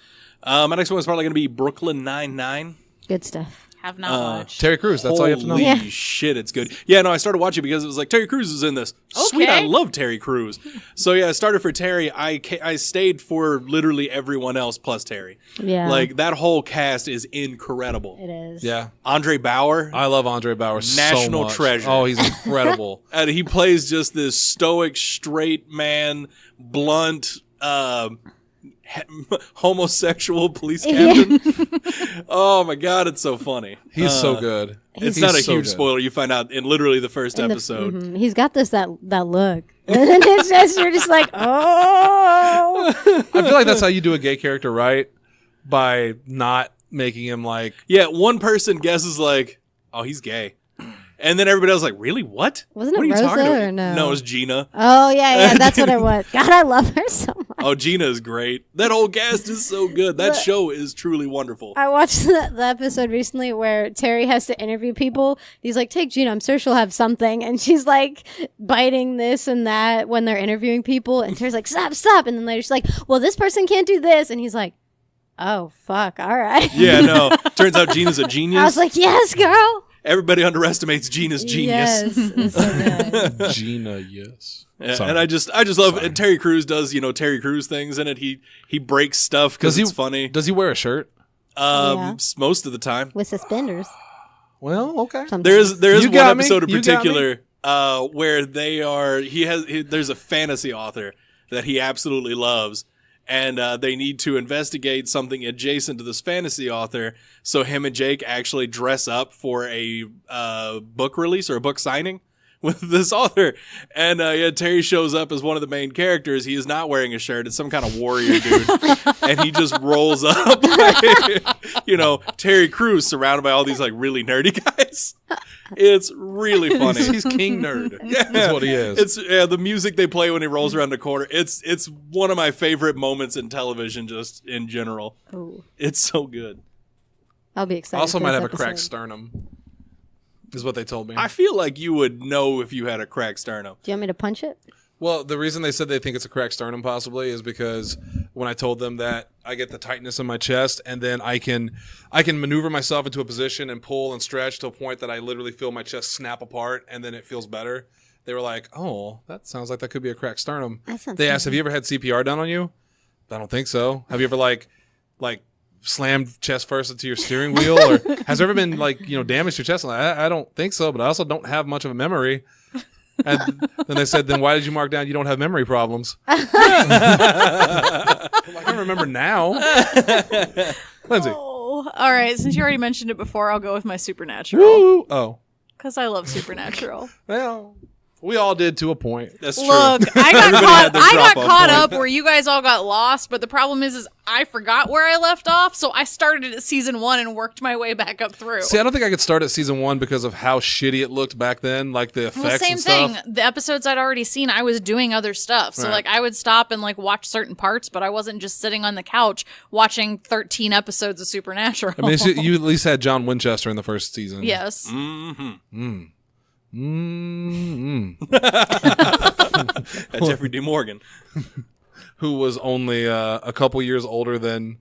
My next one is probably going to be Brooklyn Nine-Nine. Good stuff. Have not watched. Terry Crews. That's all you have to know. Holy Yeah. shit, it's good. Yeah, no, I started watching because it was like Terry Crews is in this. Sweet, I Okay. love Terry Crews. So yeah, I started for Terry. I stayed for literally everyone else plus Terry. Yeah. Like that whole cast is incredible. It is. Yeah. Andre Bauer, I love Andre Bauer so National much. treasure. Oh, he's incredible. and he plays just this stoic, straight man, blunt, homosexual police captain. Oh my god, it's so funny. He's so good. It's He's not a so huge good. spoiler. You find out in literally the first In the- episode. mhm. He's got that look. And then it's just, you're just like, oh. I feel like that's how you do a gay character, right? By not making him like. Yeah, one person guesses like, "Oh, he's gay," and then everybody else is like, "Really? What? Wasn't what it are you talking Rosa about?" or no? No, it was Gina. Oh, yeah, that's what it was. God, I love her so much. Oh, Gina is great. That whole cast is so good. That show is truly wonderful. I watched the episode recently where Terry has to interview people. He's like, take Gina, I'm sure she'll have something. And she's like biting this and that when they're interviewing people. And Terry's like, stop. And then later she's like, well, this person can't do this. And he's like, oh, fuck. All right. Yeah, no. Turns out Gina's a genius. I was like, yes, girl. Everybody underestimates Gina's genius. Yes. It's so good. Gina, yes. Yeah, Sorry. and I just love and Terry Crews does, Terry Crews things in it. He breaks stuff because it's funny. Does he wear a shirt? Yeah. Most of the time. With suspenders. Well, okay. Sometimes. There is You one got me. episode in You got me. particular where there's a fantasy author that he absolutely loves. And they need to investigate something adjacent to this fantasy author. So him and Jake actually dress up for a book release or a book signing with this author. And Terry shows up as one of the main characters. He is not wearing a shirt. It's some kind of warrior dude. And he just rolls up like, Terry Crews surrounded by all these like really nerdy guys. It's really funny. He's King Nerd. Yeah. That's what he is. It's the music they play when he rolls around the corner. It's one of my favorite moments in television, just in general. Ooh. It's so good. I'll be excited. Also for might this have a cracked episode. sternum, is what they told me. I feel like you would know if you had a cracked sternum. Do you want me to punch it? Well, the reason they said they think it's a cracked sternum possibly is because when I told them that I get the tightness in my chest and then I can maneuver myself into a position and pull and stretch to a point that I literally feel my chest snap apart and then it feels better. They were like, "Oh, that sounds like that could be a cracked sternum." They asked, "Have you ever had CPR done on you?" I don't think so. Have you ever like slammed chest first into your steering wheel, or has there ever been damage to your chest? I don't think so, but I also don't have much of a memory. And then they said, then why did you mark down you don't have memory problems? I'm like, I don't remember now. Lindsay. Oh, all right. Since you already mentioned it before, I'll go with my Supernatural. Woo! Oh. Because I love Supernatural. Well, we all did to a point. That's true. Look, I got Everybody caught, had their I got drop-off caught point. up where you guys all got lost, but the problem is I forgot where I left off, so I started at season 1 and worked my way back up through. See, I don't think I could start at season 1 because of how shitty it looked back then, like the effects Well, same and stuff. thing. The episodes I'd already seen, I was doing other stuff. So, Right. I would stop and, watch certain parts, but I wasn't just sitting on the couch watching 13 episodes of Supernatural. I mean, you at least had John Winchester in the first season. Yes. Jeffrey D. Morgan. Who was only a couple years older than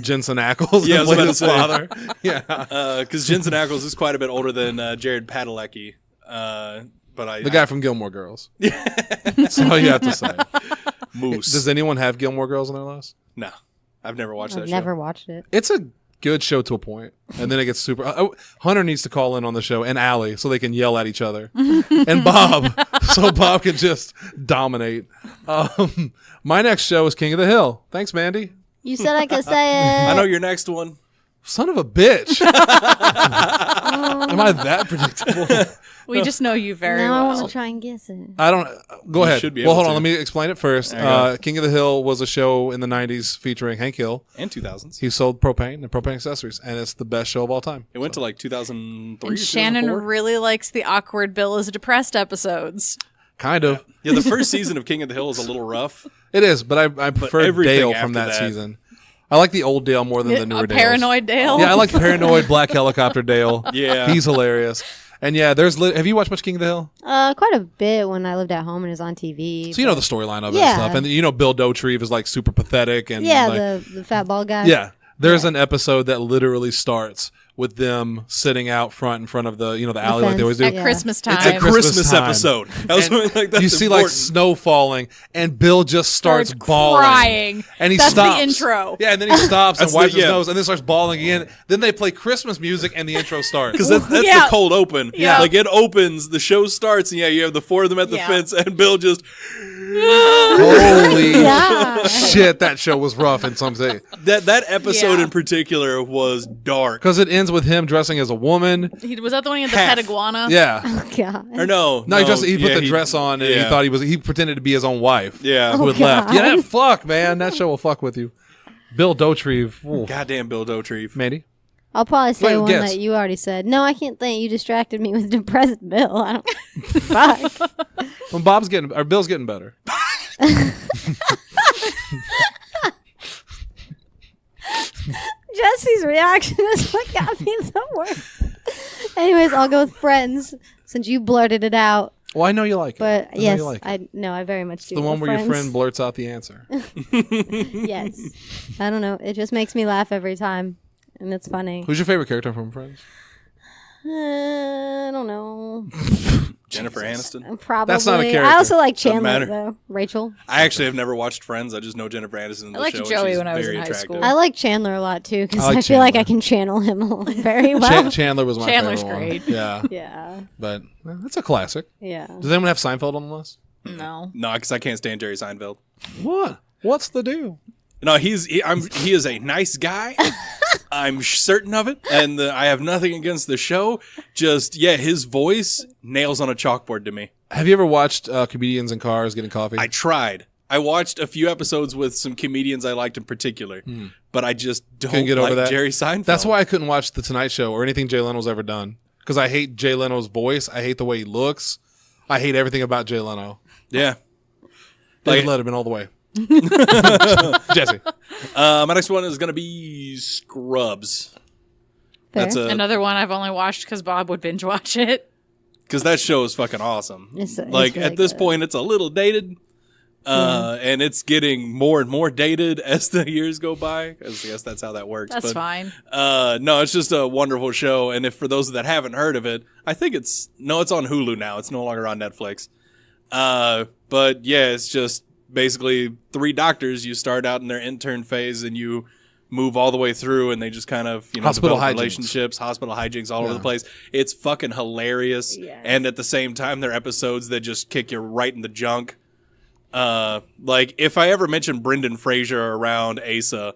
Jensen Ackles. Yeah, I was and about played to his say. father. Yeah. Because Jensen Ackles is quite a bit older than Jared Padalecki. The guy from Gilmore Girls. That's all you have to say. Moose. Does anyone have Gilmore Girls on their list? No, I've never watched I've that never show. watched it. It's a good show to a point, and then it gets super. Hunter needs to call in on the show, and Allie, so they can yell at each other, and Bob, so Bob can just dominate. My next show is King of the Hill. Thanks, Mandy. You said I could say it. I know your next one. Son of a bitch. Am I that predictable? We just know you very Now I well. want to try and guess it. I don't. Go ahead. should be Well, able hold on. to. Let me explain it first. There you go. King of the Hill was a show in the 90s featuring Hank Hill. And 2000s. He sold propane and propane accessories, and it's the best show of all time. It went to 2003 or And Shannon 2004. really likes the awkward Bill is depressed episodes. Kind of. Yeah, the first season of King of the Hill is a little rough. It is, but I prefer everything Dale from after that that- season. I like the old Dale more than the newer A Dales. paranoid Dale. Yeah, I like the paranoid black helicopter Dale. Yeah. He's hilarious. And yeah, have you watched much King of the Hill? Quite a bit when I lived at home and it was on TV. So you know the storyline of it Yeah. and stuff. And you know Bill Dotrieve is like super pathetic and Yeah, like, the fat bald guy. yeah. There's an episode that literally starts with them sitting out front in front of the the alley like they always do. At Yeah. Christmas time. It's a Christmas time. episode. I was And like, that's you see important. like snow falling, and Bill just starts Starts bawling, crying. and he That's the stops. intro. Yeah, and then he stops and That's wipes the- his yeah. nose, and then starts bawling again. Then they play Christmas music, and the intro starts. Because that's Yeah. the cold open. Yeah. Like it opens, the show starts, and you have the four of them at the Yeah. fence, and Bill just. Holy Yeah. shit, that show was rough in some say. That episode Yeah. in particular was dark. Because it ends with him dressing as a woman. Was that the one with the Half. pet iguana? Yeah. Oh, God. Or no. No, he put yeah, the dress on, and yeah. he thought he pretended to be his own wife. Yeah. Who had left. Yeah, that fuck, man. That show will fuck with you. Bill Dotrieve. Ooh. Goddamn Bill Dotrieve. Mandy? I'll probably say Wait, one guess. that you already said. No, I can't think. You distracted me with depressed Bill. I don't. Fuck. When Bill's getting better. Jesse's reaction is what got me the worst. Anyways, I'll go with Friends since you blurted it out. Well, I know you like it. But I know yes, you like it. I very much do. The one where Friends. your friend blurts out the answer. Yes. I don't know. It just makes me laugh every time, and it's funny. Who's your favorite character from Friends? I don't know. Jennifer Aniston. Probably. That's not a I character. also like Doesn't Chandler matter. though. Rachel. I actually have never watched Friends. I just know Jennifer Aniston in the I liked show. and Joey she's when I was very in high attractive. school. I like Chandler a lot too because I like I feel like I Chandler. can channel him very well. Chandler was my Chandler's favorite great. one. Yeah. Yeah. But that's a classic. Yeah. Does anyone have Seinfeld on the list? No. No, because I can't stand Jerry Seinfeld. What? What's the deal? No, he is a nice guy. I'm certain of it, and I have nothing against the show. Just his voice nails on a chalkboard to me. Have you ever watched comedians in cars getting coffee? I tried. I watched a few episodes with some comedians I liked in particular, but I just don't Couldn't get over like that? Jerry Seinfeld. That's why I couldn't watch The Tonight Show or anything Jay Leno's ever done. Because I hate Jay Leno's voice. I hate the way he looks. I hate everything about Jay Leno. Yeah. David Letterman all the way. Jesse. My next one is going to be Scrubs. Fair. That's Another one I've only watched because Bob would binge watch it. because that show is fucking awesome. It's like really at this good. point, it's a little dated. And it's getting more and more dated as the years go by. 'Cause I guess that's how that works. That's but, fine. No, it's just a wonderful show. And if for those that haven't heard of it, I think it's on Hulu now. It's no longer on Netflix. But yeah, it's just basically 3 doctors. You start out in their intern phase and you move all the way through, and they just kind of Hospital develop hijinks. relationships, hospital hijinks all over the place. It's fucking hilarious. Yes. And at the same time, they're episodes that just kick you right in the junk. Like if I ever mention Brendan Fraser around Asa,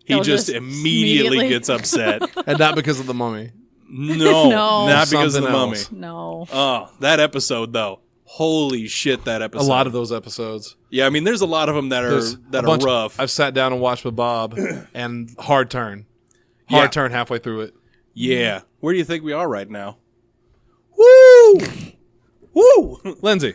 he He'll just just immediately immediately- gets upset. And not because of the mummy. No, No. not because of the Something mummy. else. No. Oh, that episode though. Holy shit, that A episode. lot of those episodes. Yeah, I mean, there's a lot of them that There's are a bunch- rough. I've sat down and watched with Bob, and hard turn halfway through it. Yeah. Where do you think we are right now? Woo! Woo! Lindsay.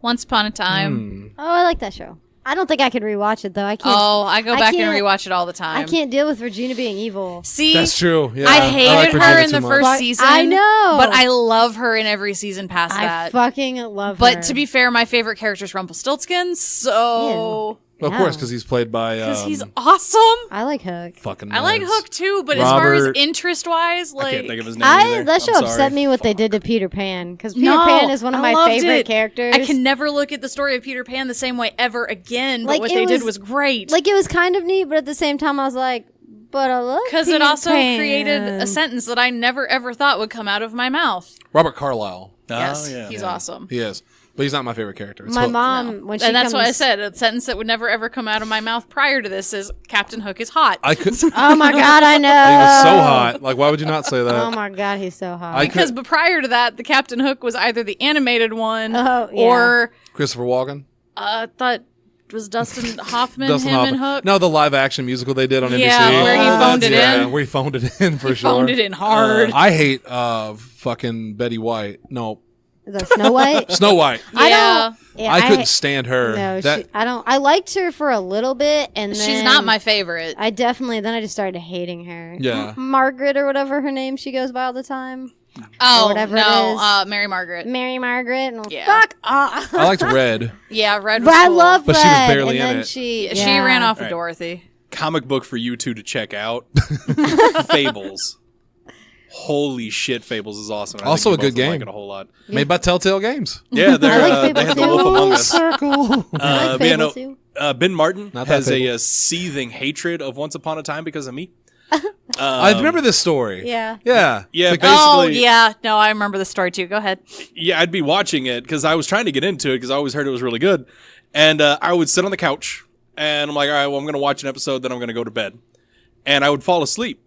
Once Upon a Time. Oh, I like that show. I don't think I could rewatch it though. I can't. Oh, I go back and can't- rewatch it all the time. I can't deal with Regina being evil. See, That's true. Yeah, I like hated her Regina in the too first much. season. I know. But I love her in every season past I that. fucking love her. But to be fair, my favorite character is Rumpelstiltskin, so... Of Yeah. course, because he's played by Because he's awesome. I like Hook. fucking. I like nerds. Hook too, but as far as Robert- interest-wise, I like... can't think of his name either. That show I'm upset sorry. me what they did to Peter Pan because Peter No, Pan is one of I my loved favorite it. characters. I can never look at the story of Peter Pan the same way ever again, but Like, what it they did was- was great. like it was kind of neat, but at the same time I was like, but I love Because it Peter also Pan. created a sentence that I never ever thought would come out of my mouth. Robert Carlyle. Yes, yeah. he's awesome. He is, but he's not my favorite character. It's My Hook. mom when she And that's why I comes- said a sentence that would never ever come out of my mouth prior to this is Captain Hook is hot. I could. He Oh my god, I know. was so hot. Like, why would you not say that? Oh my god, he's so hot. I Because could. but prior to that, the Captain Hook was either the animated one Oh, yeah. or Christopher Walken. I thought was Dustin Hoffman Dustin him Hoffman. and Hook. No, the live action musical they did on NBC. Yeah, where he phoned it Yeah, in. where he phoned it in for He sure. phoned it in hard. I hate fucking Betty White. No, Is that Snow White? Snow White. I yeah, don't. Yeah, I couldn't stand her. No, That I don't. I liked her for a little bit, and then she's not my favorite. I definitely. Then I just started hating her. Yeah. Margaret or whatever her name she goes by all the time. Oh whatever it no, is. Mary Margaret. Mary Margaret. And Yeah. Fuck off. I liked Red. Yeah, Red was But I cool. love But Red. she was barely and in then it. She She ran off with Right. Dorothy. Comic book for you two to check out. Fables. Holy shit, Fables is awesome. I Also think you a good both will like game. it a whole lot. Made by Telltale Games. Yeah, they're, I like they Fables had the too. Wolf Among Us. Circle. I like Yeah, Fable no, too. Ben Martin Not that has a, Fable. seething hatred of Once Upon a Time because of me. I remember this story. Yeah. Yeah. Yeah, Because- Oh basically, yeah, no, I remember the story too. Go ahead. yeah, I'd be watching it because I was trying to get into it because I always heard it was really good. And I would sit on the couch and I'm like, all right, well, I'm going to watch an episode, then I'm going to go to bed. And I would fall asleep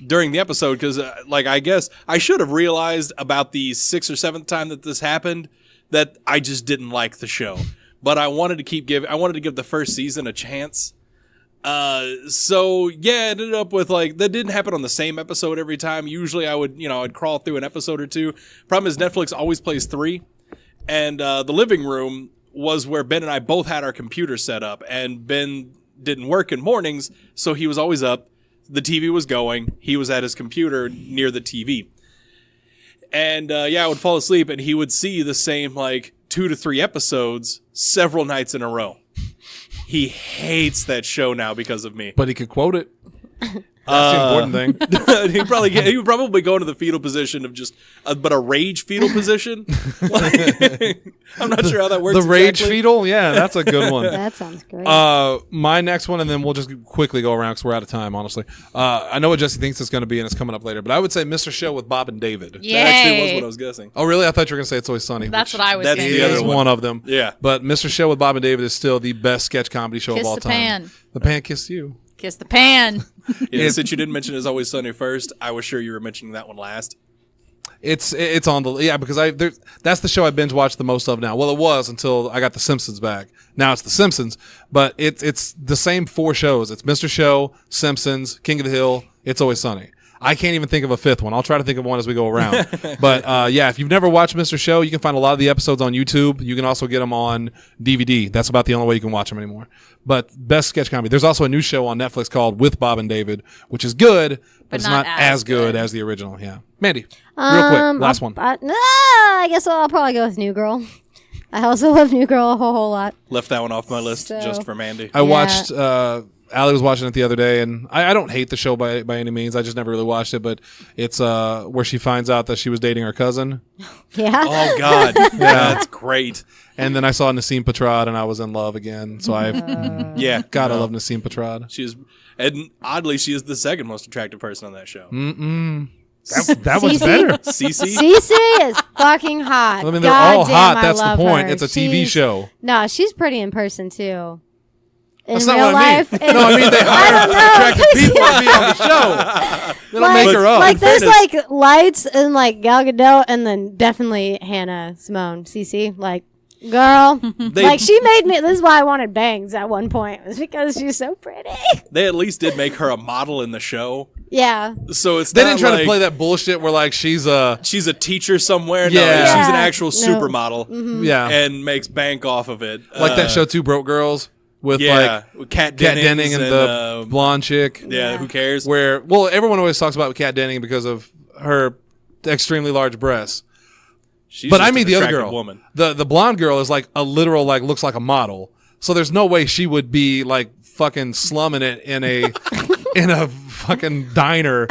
during the episode because, like, I guess I should have realized about the 6th or 7th time that this happened that I just didn't like the show. But I wanted to give the first season a chance. So yeah, it ended up with like, that didn't happen on the same episode every time. Usually I would, I'd crawl through an episode or two. Problem is Netflix always plays 3. And, the living room was where Ben and I both had our computer set up, and Ben didn't work in mornings, so he was always up. The TV was going. He was at his computer near the TV. And I would fall asleep, and he would see the same 2 to 3 episodes several nights in a row. He hates that show now because of me. But he could quote it. That's the important thing. He would probably go into the fetal position of just, but a rage fetal position. I'm not sure how that works. The rage exactly. fetal? Yeah, that's a good one. That sounds great. My next one, and then we'll just quickly go around because we're out of time, honestly. I know what Jesse thinks it's going to be, and it's coming up later, but I would say Mr. Show with Bob and David. That actually was Yay. what I was guessing. Oh, really? I thought you were going to say It's Always Sunny. That's which what I was that's thinking. the other is one. one of them. Yeah. But Mr. Show with Bob and David is still the best sketch comedy show Kiss of all the time. pan. The pan kissed you. Kiss the pan. Yeah, since you didn't mention It's Always Sunny first, I was sure you were mentioning that one last. It's on the because that's the show I binge watched the most of now. Well, it was until I got The Simpsons back. Now it's The Simpsons, but it's the same 4 shows. It's Mr. Show, Simpsons, King of the Hill, It's Always Sunny. I can't even think of a 5th one. I'll try to think of one as we go around. But if you've never watched Mr. Show, you can find a lot of the episodes on YouTube. You can also get them on DVD. That's about the only way you can watch them anymore. But best sketch comedy. There's also a new show on Netflix called With Bob and David, which is good, but it's not as good as the original. Yeah, Mandy, real quick, last one. I guess I'll probably go with New Girl. I also love New Girl a whole lot. Left that one off my list So- just for Mandy. I watched. Allie was watching it the other day, and I don't hate the show by any means. I just never really watched it, but it's where she finds out that she was dating her cousin, Yeah. Oh, God. Yeah, that's great. and then I saw Nassim Petrad, and I was in love again. So Yeah. gotta no. love Nassim Petrad. And oddly, she is the second most attractive person on that show. That was Cece? better. Cece? Cece is fucking hot. I mean, they're God all damn, hot. I That's the love point. her. It's a TV She's- show. No, she's pretty in person too. In That's real not what I mean. life. No, I mean they hire attractive people to be on the show. They don't make her up. Like there's fairness- like lights and like Gal Gadot and then definitely Hannah Simone, Cece. Like, girl, like she made me. This is why I wanted bangs at one point. Was because she's so pretty. They at least did make her a model in the show. Yeah. So it's They not didn't try to like play that bullshit where like she's she's a teacher somewhere. Yeah. No, she's an Yeah. actual No. supermodel yeah, and makes bank off of it. like that show Two Broke Girls with Yeah. like with Kat Kat Dennings Denning and the blonde chick. yeah, who cares? Where everyone always talks about Kat Denning because of her extremely large breasts. She's But just I mean an the other attractive girl, woman. the blonde girl is like a literal like looks like a model. So there's no way she would be like fucking slumming it in a in a fucking diner.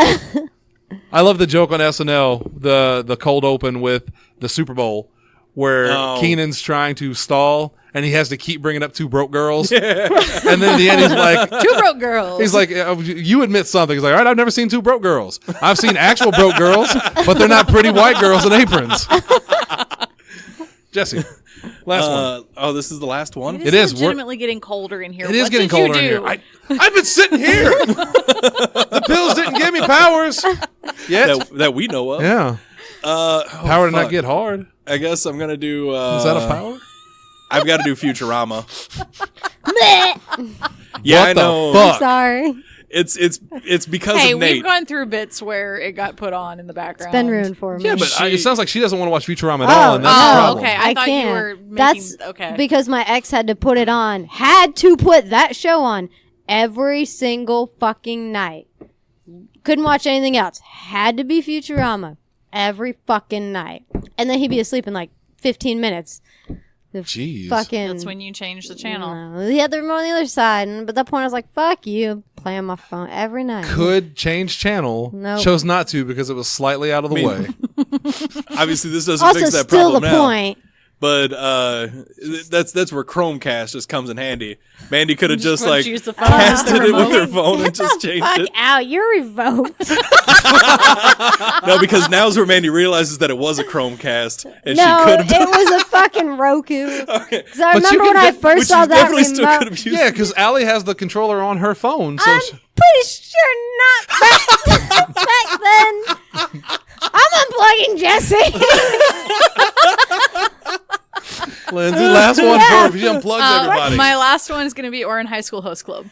I love the joke on SNL, the cold open with the Super Bowl, where Keenan's trying to stall and he has to keep bringing up Two Broke Girls, and then at the end he's like, Two broke girls. he's like, you admit something. He's like, all right, I've never seen Two Broke Girls. I've seen actual broke girls, but they're not pretty white girls in aprons. Jesse, last one. Oh, this is the last one? It is. legitimately getting colder in here. It is What getting did you colder in do? here. I've been sitting here. The pills didn't give me powers yet. that we know of. Yeah, power to not get hard. I guess I'm gonna do. Is that a power? I've got to do Futurama. Bleh. Yeah, What I the know. fuck? Sorry. It's because Hey, of Nate. we've gone through bits where it got put on in the background. Been ruined for me. Yeah, but She- it sounds like she doesn't want to watch Futurama at all, and that's the Oh, problem. okay. I thought can't. you were making. That's okay. because my ex had to put it on. Had to put that show on every single fucking night. Couldn't watch anything else. Had to be Futurama every fucking night. And then he'd be asleep in like 15 minutes. The Jeez. fucking. That's when you change the channel. No, he had the remote on the other side, and at that point I was like, "Fuck you!" Play on my phone every night. Could change channel. Nope. Chose not to because it was slightly out of the I mean, way. Obviously, this doesn't Also, fix that still problem the now. point. But that's where Chromecast just comes in handy. Mandy could have just like use the phone casted as the it with her remote. phone and just changed Fuck it. out! You're revoked. No, because now's where Mandy realizes that it was a Chromecast and No, she could have done it was a fucking Roku. Okay. Because I But you remember when can I get- first Which saw you that definitely still could remote. have used. Yeah, because Allie has the controller on her phone, so I'm pretty sure not back then. I'm unplugging Jesse. Lindsay, last one for she unplugs everybody. My last one is going to be Orin High School Host Club.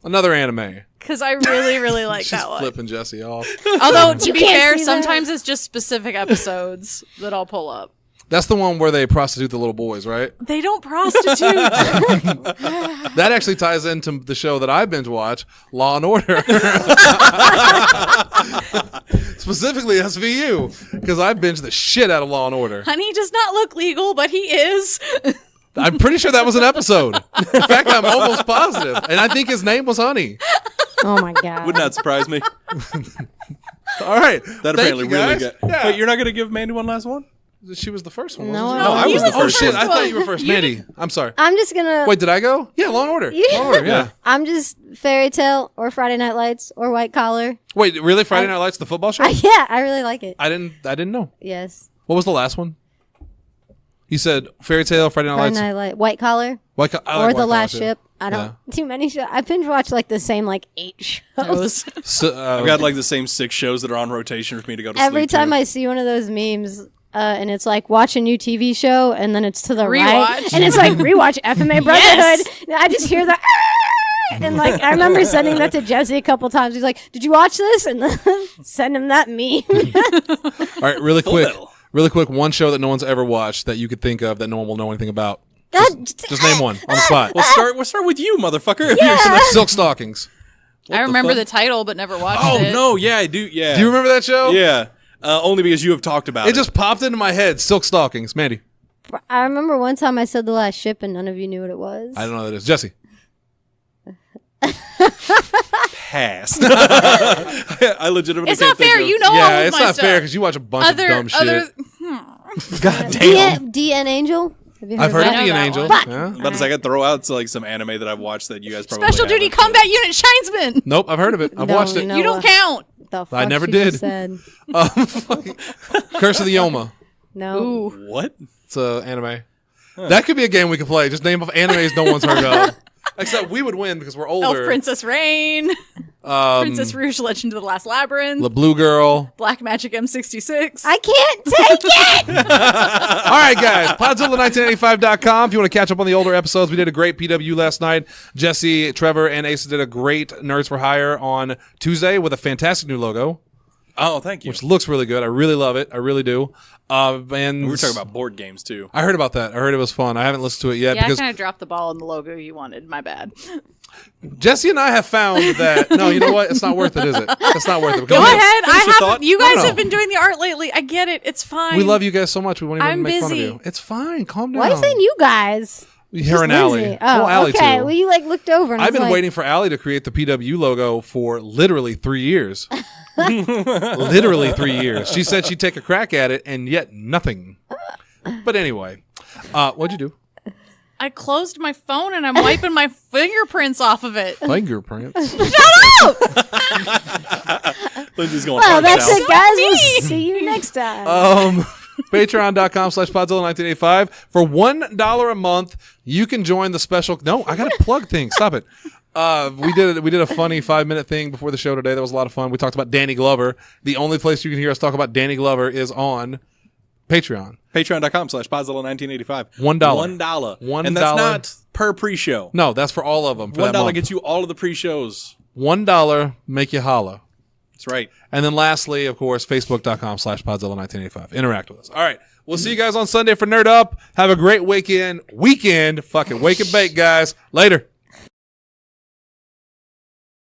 Another anime. Because I really, really like She's that one. flipping Jesse off. Although, to You be can't fair, see that. sometimes it's just specific episodes that I'll pull up. That's the one where they prostitute the little boys, right? They don't prostitute. That actually ties into the show that I binge watch, Law and Order. Specifically SVU, because I binge the shit out of Law and Order. Honey does not look legal, but he is. I'm pretty sure that was an episode. In fact, I'm almost positive. And I think his name was Honey. Oh my god. Would not surprise me. All right. That apparently really good. Yeah. Wait, you're not going to give Mandy one last one? She was the first one, No, wasn't she? No, I was the first Shit, one. I thought you were first. Mandy, I'm sorry. I'm just gonna. Wait, did I go? Yeah, Law and Order. You- Law and Order, yeah. I'm just Fairy Tale or Friday Night Lights or White Collar. Wait, really? Friday Night Lights, the football show? Yeah, I really like it. I didn't know. Yes. What was the last one? You said Fairy Tale, Friday Night Friday Lights, Night Light, White Collar, I or like The White Last Collar, too. Ship. I don't too many shows. I binge watch like the same like 8 shows. So, I've got like the same 6 shows that are on rotation for me to go to Every sleep time to. I see one of those memes, and it's like watch a new TV show, and then it's to the right, Rewatch. and it's like rewatch FMA Brotherhood. And I just hear that, and like I remember sending that to Jesse a couple times. He's like, "Did you watch this?" And then send him that meme. all right, really Full quick. Metal. Really quick, one show that no one's ever watched that you could think of that no one will know anything about. God, Just name one on the spot. We'll start with you, motherfucker. Silk Stockings. I remember fuck? the title, but never watched Oh, it. no. Yeah, I do. Yeah. Do you remember that show? Yeah. Only because you have talked about it. It just popped into my head. Silk Stockings. Mandy. I remember one time I said The Last Ship, and none of you knew what it was. I don't know what that is. Jesse. Passed. I legitimately It's can't not fair. think of- You know all Yeah, of it's my not stuff. fair because you watch a bunch of dumb shit. God damn. DN Angel. Have you I've heard I of know the that Angel. one. Yeah. But it's like I throw out like some anime that I've watched that you guys probably Special Duty haven't. Combat Unit Shinesman. Nope, I've heard of it. I've No, watched it. no. You don't count. The fuck never she did. just said. Curse of the Yoma. No. Ooh. What? It's an anime. That could be a game we could play. Just name off animes no one's heard of. Except we would win because we're older. Elf Princess Rain. Princess Rouge Legend of the Last Labyrinth. The Blue Girl. Black Magic M66. I can't take it. All right, guys. Podzilla1985.com. If you want to catch up on the older episodes, we did a great PW last night. Jesse, Trevor, and Asa did a great Nerds for Hire on Tuesday with a fantastic new logo, Oh, thank you. which looks really good. I really love it. I really do. And We were talking about board games too. I heard about that. I heard it was fun. I haven't listened to it yet Yeah, I because kind of dropped the ball on the logo you wanted. My bad. Jesse and I have found that no, you know what? It's not worth it, is it? It's not worth it. Go ahead. Finish your I thought. haven't. You guys No. have been doing the art lately. I get it. It's fine. We love you guys so much. We won't even I'm make fun of busy. you. It's fine. Calm down. Why are you saying you guys? Her and Just Allie. Lindsay. Oh, Well, Allie okay. too. Well, you like looked over and I've was been like, waiting for Allie to create the PW logo for literally 3 years. Literally 3 years. She said she'd take a crack at it, and yet nothing. But anyway, what'd you do? I closed my phone and I'm wiping my fingerprints off of it. Fingerprints. Lindsay's going. Well, hard that's south. it, guys. We'll see you next time. Patreon.com/Podzilla1985. For $1 a month, you can join the special. No, I got to plug things. Stop it. We did a funny 5-minute thing before the show today. That was a lot of fun. We talked about Danny Glover. The only place you can hear us talk about Danny Glover is on Patreon. Patreon.com/Podzilla1985. $1. $1. And that's not per pre-show. No, that's for all of them. For that $1 month. gets you all of the pre-shows. $1 make you holla. That's right. And then lastly, of course, Facebook.com/Podzilla1985. Interact with us. All right. We'll see you guys on Sunday for Nerd Up. Have a great weekend. Fucking wake and bake, guys. Later.